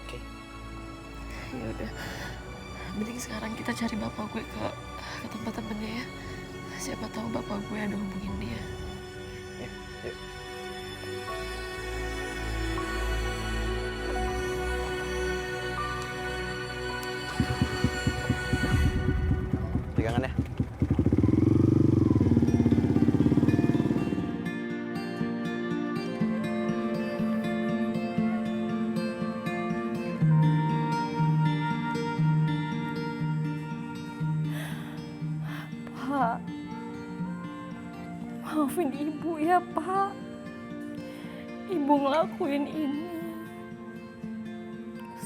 Oke? Ya udah. Mending sekarang kita cari bapak gue ke tempat temennya ya. Siapa tahu bapak gue ada hubungin dia. Yuk. Pegangan ya. Pak, maafin ibu ya Pak. Ibu ngelakuin ini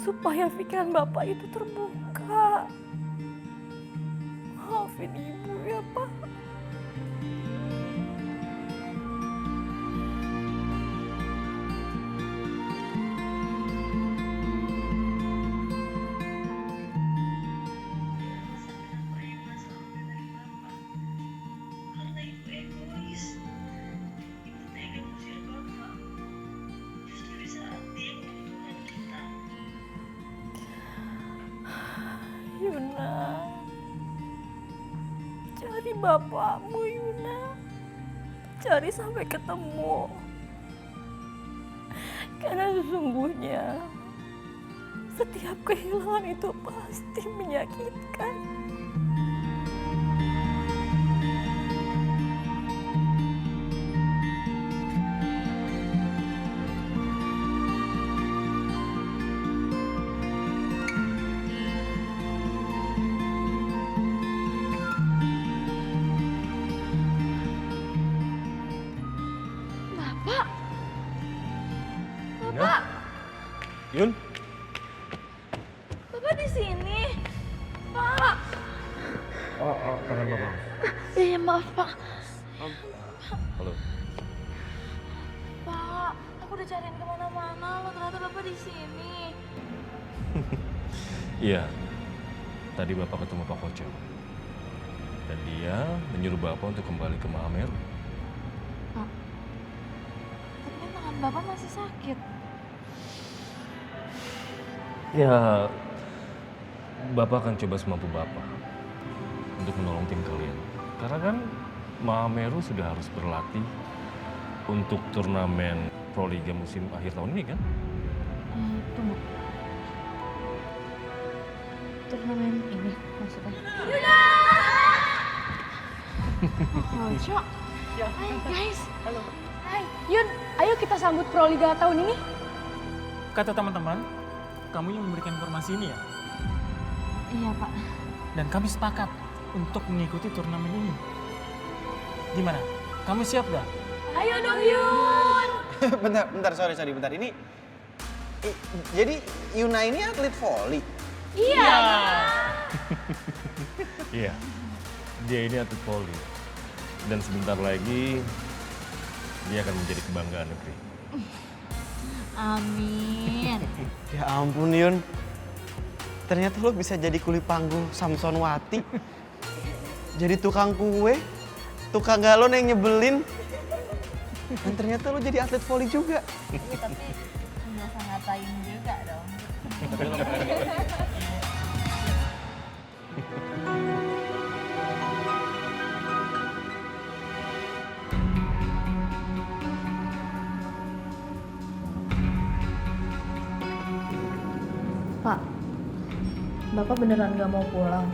supaya pikiran Bapak itu terbuka. Maafin ibu ya Pak. Yuna. Cari bapakmu, Yuna. Cari sampai ketemu. Karena sesungguhnya setiap kehilangan itu pasti menyakitkan. Bapak, Bapak. Yun. Bapak di sini, Pak. Tangan Bapak. Iya maaf Pak. Halo. Pak, aku udah cariin kemana-mana lo, ternyata Bapak di sini. Iya. Tadi Bapak ketemu Pak Koco. Dan dia menyuruh Bapak untuk kembali ke Mahameru. Pak, tapi kan tangan Bapak masih sakit. Ya, Bapak akan coba semampu Bapak untuk menolong tim kalian. Karena kan Mahameru sudah harus berlatih untuk turnamen Proliga musim akhir tahun ini kan? Tunggu. Turnamen ini maksudnya? Oh, Cok. Hai guys. Halo. Hai, Yun, ayo kita sambut Proliga tahun ini. Kata teman-teman, kamu yang memberikan informasi ini ya? Iya Pak. Dan kami sepakat untuk mengikuti turnamen ini. Gimana? Kamu siap gak? Ayo dong Yun. bentar, sorry, bentar. Ini, jadi Yuna ini atlet voli? Iya. Iya. Dia ini atlet voli. Dan sebentar lagi dia akan menjadi kebanggaan negeri. Amin. Ya ampun Yun, ternyata lo bisa jadi kuli panggung Samsonwati. Jadi tukang kue, tukang galon yang nyebelin. Dan ternyata lo jadi atlet voli juga. Iya, tapi nggak usah ngatain juga dong. Pak, Bapak beneran gak mau pulang?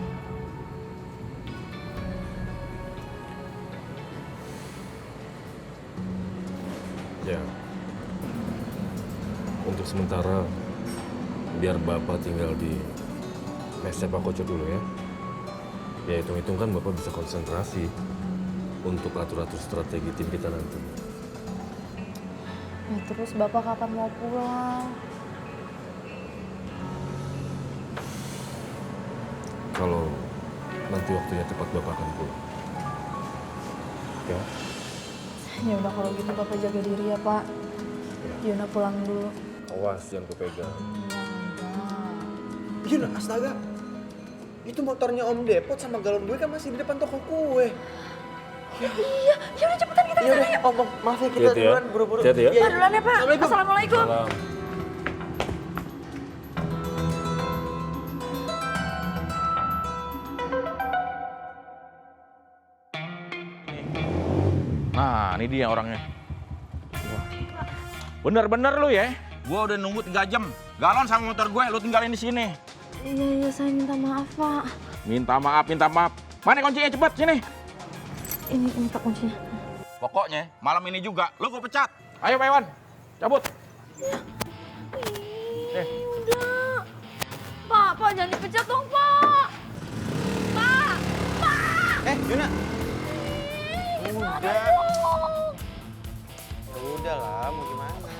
Ya. Untuk sementara biar Bapak tinggal di mesnya Pak Koco dulu ya. Ya hitung-hitung kan Bapak bisa konsentrasi untuk atur-atur strategi tim kita nanti. Ya terus Bapak kapan mau pulang? Kalau nanti waktunya tepat Bapak akan pulang. Ya? Ya udah kalau gitu Bapak jaga diri ya Pak. Yuna pulang dulu. Awas jangan kupegang. Yuna, astaga. Itu motornya Om Depot sama galon gue kan masih di depan toko kue. Iya, udah cepetan kita ke sana yuk. Om, maaf ya kita Hati-hati ya. duluan buru-buru. Hati-hati ya. Pak duluan ya Pak. Assalamualaikum. Salam. Nah, ini dia orangnya. Bener-bener lu ya. Gua udah nunggu 3 jam. Galon sama motor gue lu tinggalin di sini. Iya, saya minta maaf Pak. Minta maaf. Mana kuncinya cepet sini. Ini Pak kuncinya. Pokoknya malam ini juga lu gue pecat. Ayo Pak Iwan, cabut. Udah. Pak, jangan dipecat dong Pak. Pak. Yuna. Udah. Ya udahlah, mau gimana?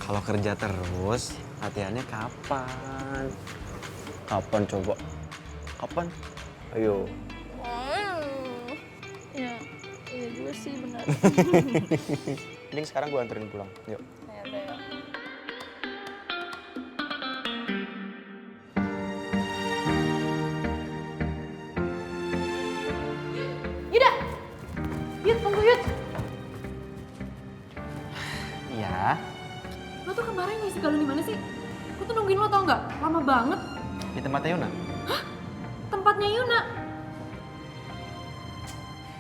Kalau kerja terus, latihannya kapan? Kapan coba? Kapan? Ayo. Ya, iya juga sih benar. Mending sekarang gue anterin pulang. Yuk. Ya udah ya. Yuda. Yud, tunggu Yud. Iya. Lo tuh kemarin ngisi galon di mana sih? Gue tuh nungguin lo tau nggak? Lama banget. Di tempatnya Yuna. Hah?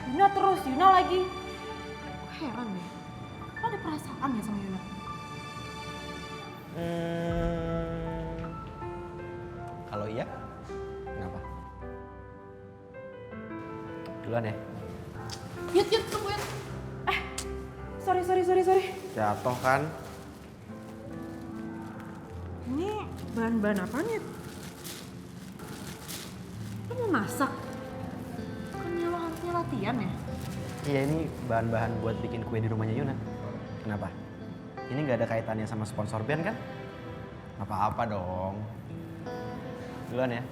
Yuna terus, Yuna lagi. Gue heran deh, lo ada perasaan ya sama Yuna? Kalau iya, kenapa? Duluan ya. Yut, tunggu Yut. Sorry. Jatuh kan? Ini bahan-bahan apaan Yut? Lo mau masak? Bukannya lo harusnya latihan ya? Iya, ini bahan-bahan buat bikin kue di rumahnya Yuna. Kenapa? Ini nggak ada kaitannya sama sponsor band kan? Apa-apa dong. Duluan ya.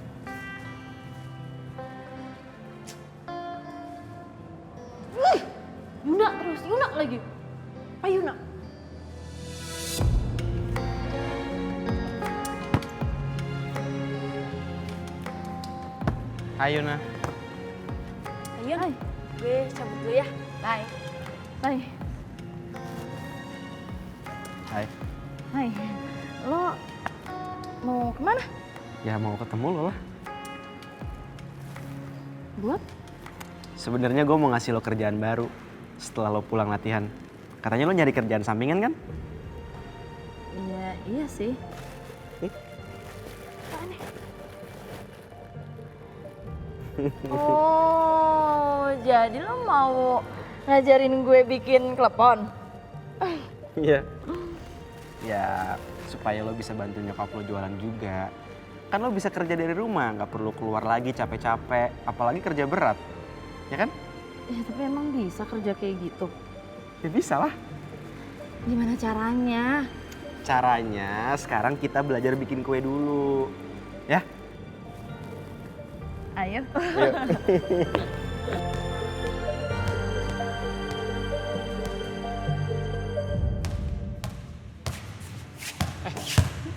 Yuna terus, Yuna lagi. Pak Yuna. Hai Yuna. Ayo, gue cabut dulu ya. Bye. Bye. Hai. Hai, lo mau kemana? Ya mau ketemu lo lah. Buat? Sebenarnya gue mau ngasih lo kerjaan baru setelah lo pulang latihan. Katanya lo nyari kerjaan sampingan kan? Iya sih. Oh, jadi lo mau ngajarin gue bikin klepon? Iya. Ya supaya lo bisa bantu nyokap lo jualan juga. Kan lo bisa kerja dari rumah, nggak perlu keluar lagi capek-capek, apalagi kerja berat. Ya kan? Ya tapi emang bisa kerja kayak gitu? Ya bisa lah. Gimana caranya? Caranya sekarang kita belajar bikin kue dulu. Ya? Ayo.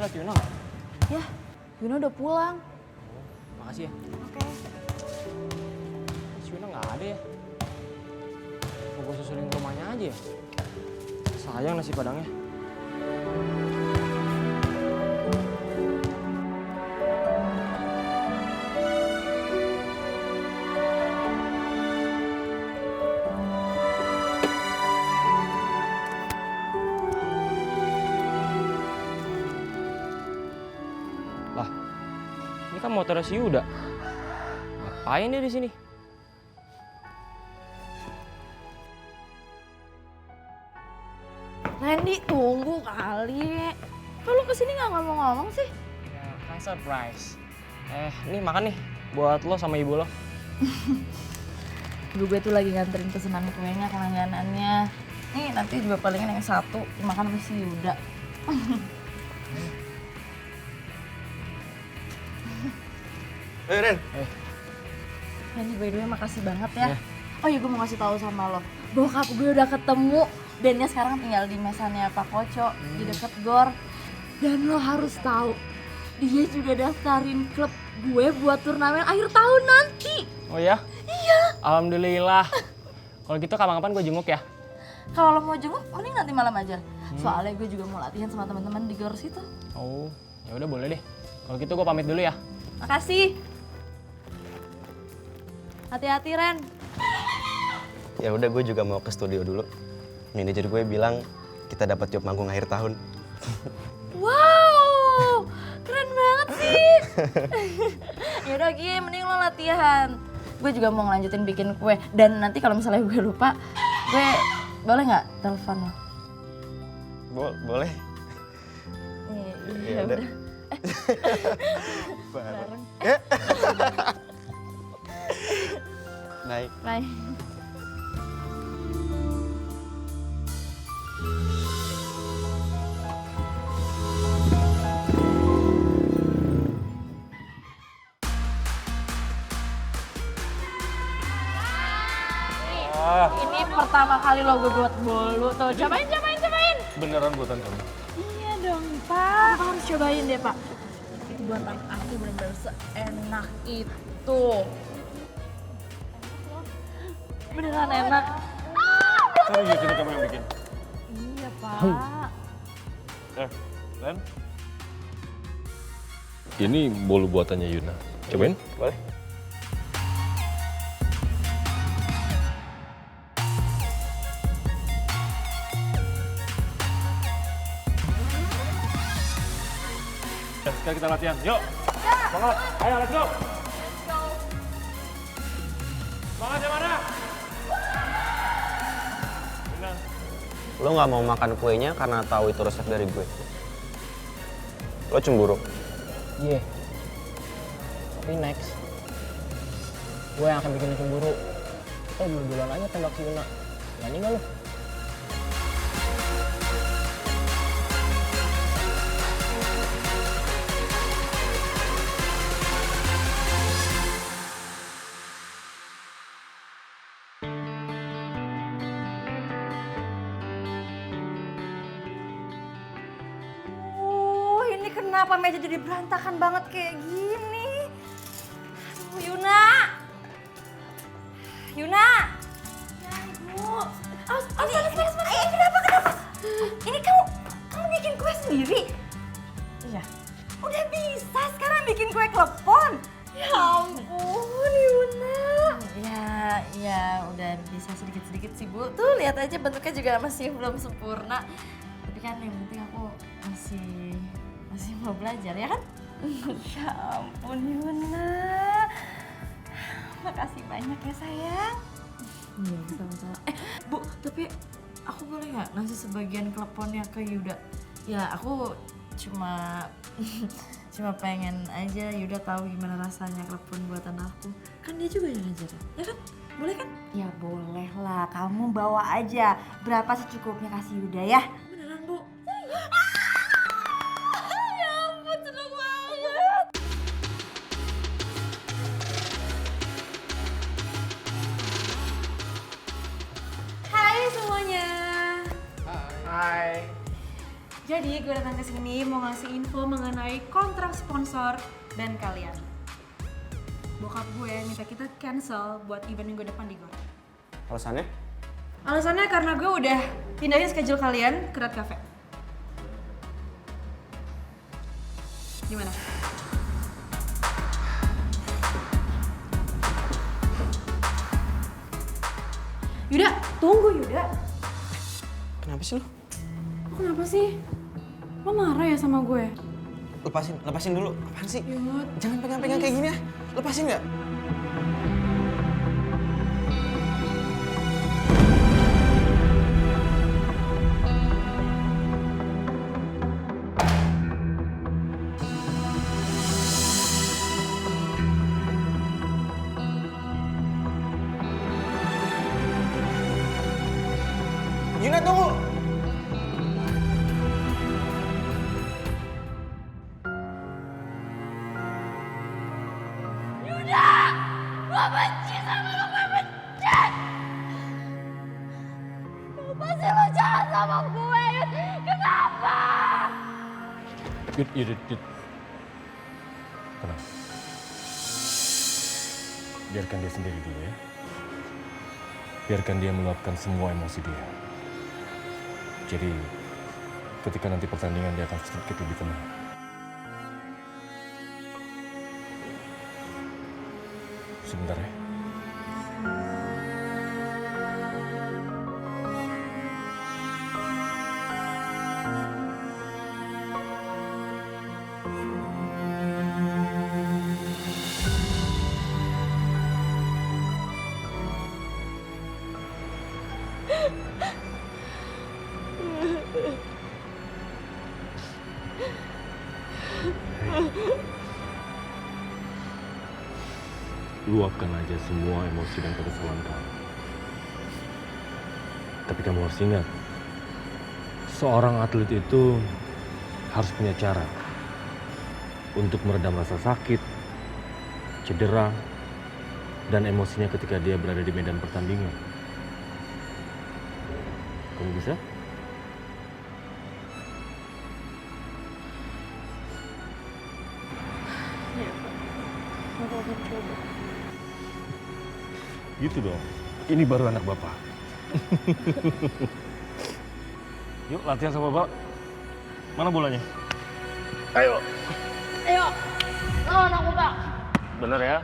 Lihat Yuna nggak? Ya, Yuna udah pulang. Makasih ya. Oke. Yuna nggak ada ya. Mau gue susulin ke rumahnya aja ya. Sayang nasi padangnya. Lah, ini kan motornya si Yuda. Ngapain dia di sini? Randy, tunggu kali. Kok lo kesini nggak ngomong-ngomong sih? Ya, kan surprise. Nih makan nih buat lo sama ibu lo. Ibu gue tuh lagi nganterin pesanan kuenya ke langganannya. Nih nanti juga palingan yang satu dimakan sama si Yuda. Ren. Randy, by the way makasih banget ya. Oh iya, gue mau kasih tahu sama lo. Bokap gue udah ketemu. Bandnya sekarang tinggal di mesannya Pak Koco di deket GOR. Dan lo harus tahu, dia juga daftarin klub gue buat turnamen akhir tahun nanti. Oh ya? Iya. Alhamdulillah. Kalau gitu kapan-kapan gue jenguk ya. Kalau lo mau jenguk, mending nanti malam aja. Soalnya gue juga mau latihan sama teman-teman di GOR situ. Oh, ya udah boleh deh. Kalau gitu gue pamit dulu ya. Makasih. Hati-hati Ren. Ya udah, gue juga mau ke studio dulu. Manajer gue bilang kita dapat job manggung akhir tahun. Wow, keren banget sih. Yaudah Gi, mending lo latihan. Gue juga mau ngelanjutin bikin kue. Dan nanti kalau misalnya gue lupa, gue boleh nggak telepon lo? Boleh. Iya udah. Bareng. Naik. Bye. Ini pertama kali lo gue buat bolu tuh. Cobain. Beneran buatan kamu? Iya dong, Pak. Bapak harus cobain deh, Pak. Itu buatan aku bener-bener seenak itu. Beneran enak. Serius ini kamu yang bikin? Iya, Pak. Ren? Ini bolu buatannya Yuna. Cobain? Boleh. sekarang kita latihan. Yuk. Semangat. Ayo, let's go. Semangat ya mana? Lo nggak mau makan kuenya karena tahu itu resep dari gue. Lo cemburu. Iya. Tapi next, gue yang akan bikin lo cemburu. Kita dulu-duluan aja tembak si Yuna. Berani nggak lo? Ini kenapa meja jadi berantakan banget kayak gini? Aduh, Yuna! Yuna! Ya, Ibu. Kenapa? Ini kamu bikin kue sendiri? Iya. Udah bisa sekarang bikin kue klepon? Ya ampun, Yuna. Ya udah bisa sedikit-sedikit sih Bu. Tuh lihat aja bentuknya juga masih belum sempurna. Tapi kan yang penting aku masih mau belajar ya kan? Ya ampun, Yuna. Makasih banyak ya, sayang. Iya, sama-sama. Bu, tapi aku boleh nggak ngasih sebagian kleponnya ke Yuda? Ya, aku cuma pengen aja Yuda tahu gimana rasanya klepon buatan aku. Kan dia juga yang ngajarin, ya kan? Boleh kan? Ya boleh lah, kamu bawa aja. Berapa secukupnya kasih Yuda ya? Beneran, Bu? Ya ampun, seneng banget. Hai semuanya. Hai. Jadi gue datang ke sini mau ngasih info mengenai kontrak sponsor band kalian. Bokap gue minta kita cancel buat event minggu depan di Gor. Alasannya? Alasannya karena gue udah pindahin schedule kalian ke Red Cafe. Gimana? Yuda, tunggu Yuda. Kenapa sih lo? Lo kenapa sih? Lo marah ya sama gue? Lepasin dulu. Apaan sih? Yud. Jangan pegang-pegang kayak gini ya. Lepasin nggak? Yuna, tunggu! Gue benci sama lo, gue benci. Kenapa sih lo jahat sama gue, Yud? Kenapa? Yud. Tenang. Biarkan dia sendiri dulu ya. Biarkan dia meluapkan semua emosi dia. Jadi, ketika nanti pertandingan dia akan sedikit lebih tenang. Sebentar ya. Luapkan aja semua emosi dan kekesalan kamu. Tapi kamu harus ingat, seorang atlet itu harus punya cara untuk meredam rasa sakit, cedera, dan emosinya ketika dia berada di medan pertandingan. Kamu bisa? Aku akan coba. Gitu dong. Ini baru anak bapak. Yuk latihan sama bapak. Mana bolanya? Ayo. Lawan aku, Pak. Bener ya?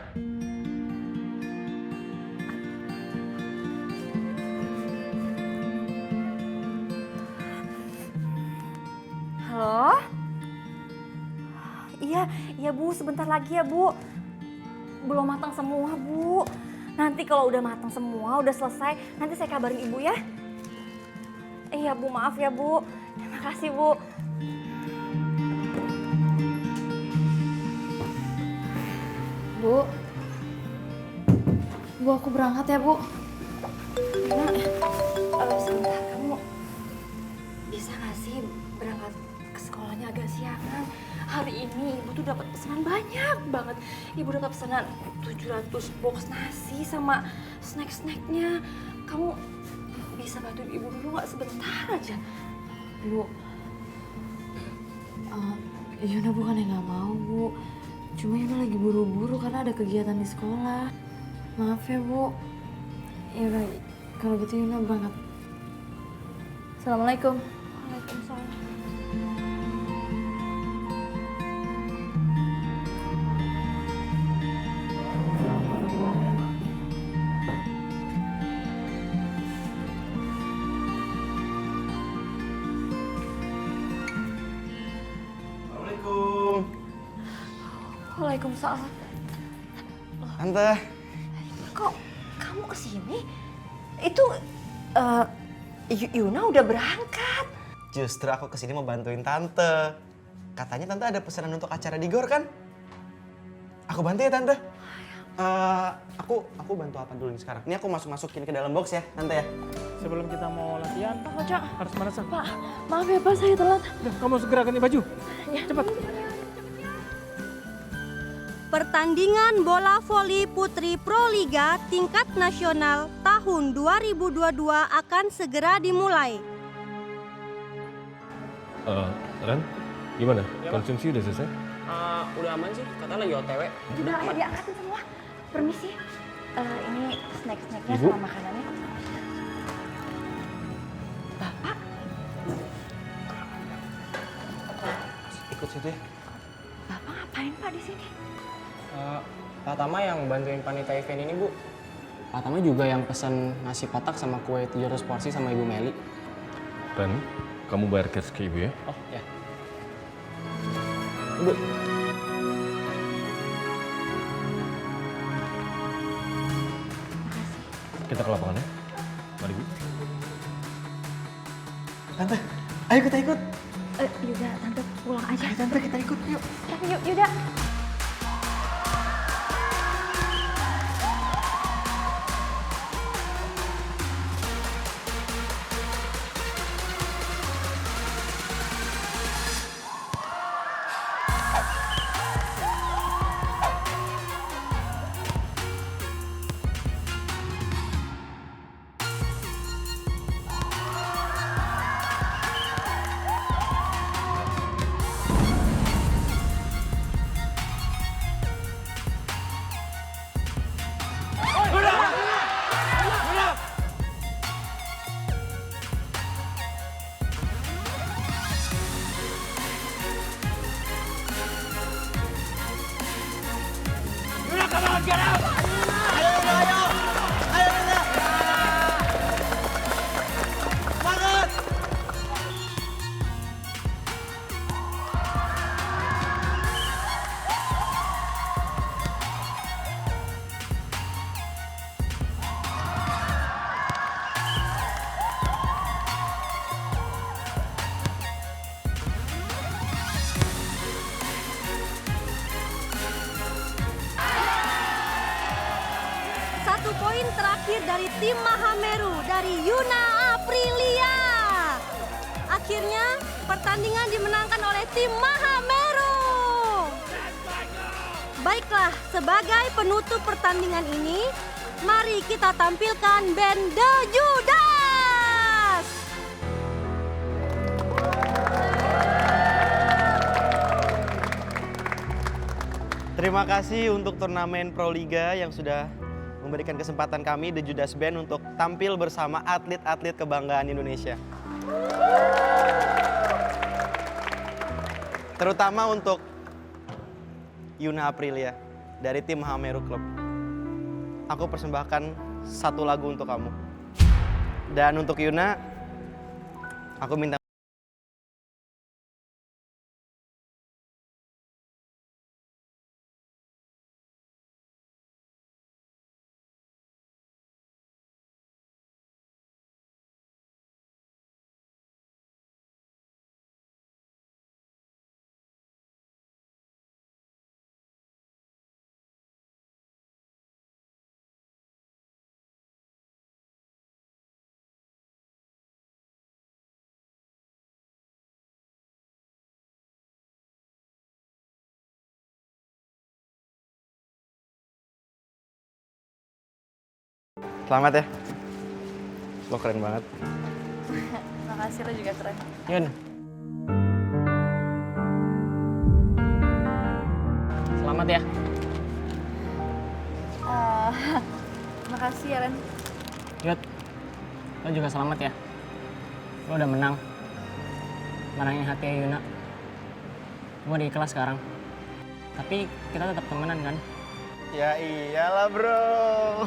Halo? Iya Bu, sebentar lagi ya Bu. Belum matang semua Bu. Nanti kalau udah matang semua, udah selesai, nanti saya kabarin Ibu ya. Iya Bu, maaf ya Bu. Terima kasih Bu. Bu aku berangkat ya Bu. Sebentar, kamu bisa nggak sih berangkat ke sekolahnya agak siangan? Hari ini Ibu tuh dapat pesanan banyak banget. Ibu dapat pesanan 700 box nasi sama snack-snacknya. Kamu bisa bantuin Ibu dulu nggak sebentar aja? Bu, Yuna bukannya nggak mau Bu. Cuma Yuna lagi buru-buru karena ada kegiatan di sekolah. Maaf ya Bu. Ya udah, kalau gitu Yuna berangkat. Assalamualaikum. Waalaikumsalam. Assalamualaikum. Waalaikumsalam. Tante. Kok kamu kesini? Itu Yuna udah berangkat. Justru aku kesini mau bantuin Tante. Katanya Tante ada pesanan untuk acara di GOR kan? Aku bantu ya Tante. Aku bantu apa dulu nih sekarang? Ini aku masukin ke dalam box ya Tante ya. Sebelum kita mau latihan, Pak Koco. harus mana sih? Pak, maaf ya Pak, saya telat. Udah, kamu segera ganti baju. Ya. Cepat. Pertandingan bola voli putri Proliga tingkat nasional tahun 2022 akan segera dimulai. Ran, gimana? Konsumsi udah selesai? Udah aman sih, katanya lagi OTW. Udah diangkatin semua. Permisi. Ini snack-snacknya Ibu? sama makanannya. Bapak? Ikut situ ya. Bapak ngapain Pak di sini? Pak Tama yang bantuin panitia event ini, Bu. Pak Tama juga yang pesen nasi kotak sama kue 700 porsi sama Ibu Meli. Ran, kamu bayar cash ke ibu ya? Oh, ya. Ibu. Kita ke lapangan ya. Mari Bu. Tante, ayo kita ikut. Yuda, Tante pulang aja. Ayo Tante kita ikut yuk. Yuk, Yuda. Satu poin terakhir dari tim Mahameru dari Yuna Aprilia. Akhirnya pertandingan dimenangkan oleh tim Mahameru. Baiklah, sebagai penutup pertandingan ini, mari kita tampilkan band The Judas. Terima kasih untuk turnamen Proliga yang sudah memberikan kesempatan kami The Judas Band untuk tampil bersama atlet-atlet kebanggaan Indonesia. Terutama untuk Yuna Aprilia dari tim Mahameru Club. Aku persembahkan satu lagu untuk kamu. Dan untuk Yuna, aku minta Selamat ya. Lo keren banget. Makasih, lo juga keren. Yun. Selamat ya. Makasih ya, Ren. Yud, lo juga selamat ya. Lo udah menang. Menangin hati Yuna. Gue di kelas sekarang. Tapi kita tetap temenan kan? Ya iyalah bro.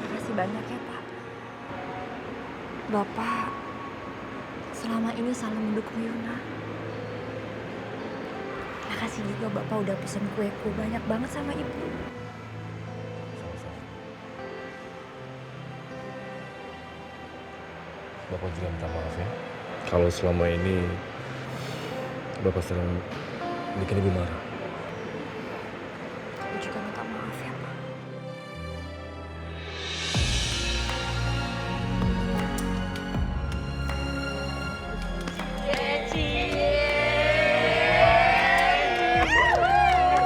Makasih banyak ya Pak. Bapak selama ini selalu mendukung Yuna. Makasih juga Bapak udah pesen kue-kue banyak banget sama Ibu. Bapak juga minta maaf ya. Kalau selama ini Bapak sering bikin Ibu marah. Aku juga minta maaf ya Pak.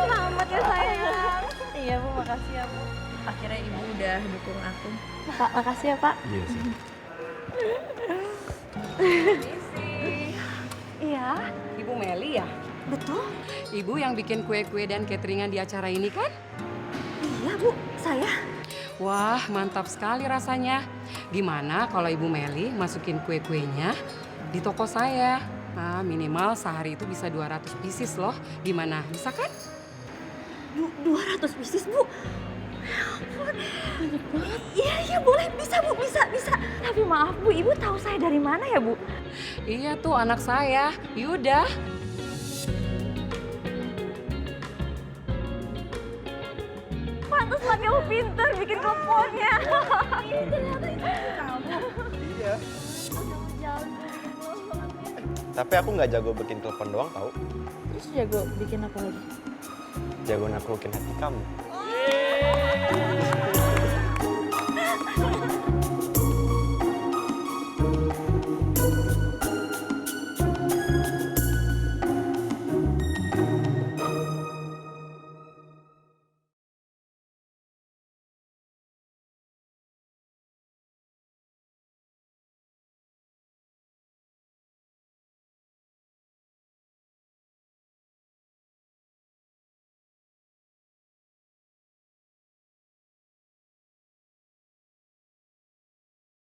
Selamat ya sayang. Iya Bu, makasih ya Bu. Akhirnya Ibu udah dukung aku. Pak, makasih ya Pak. Iya sih. Iya, Ibu Meli ya? Betul? Ibu yang bikin kue-kue dan cateringan di acara ini kan? Iya Bu, saya. Wah, mantap sekali rasanya. Gimana kalau Ibu Meli masukin kue-kuenya di toko saya? Nah, minimal sehari itu bisa 200 pieces loh. Gimana? Bisa kan? 200 pieces Bu. Ya ampun. Iya boleh, bisa Bu, bisa. Tapi maaf Bu, Ibu tahu saya dari mana ya Bu? Iya tuh anak saya, Yuda. Pantesan kamu pintar bikin teleponnya. Ternyata itu kamu. Iya. Tapi aku nggak jago bikin telepon doang tau. Terus jago bikin apa lagi? Jago naklukin hati kamu.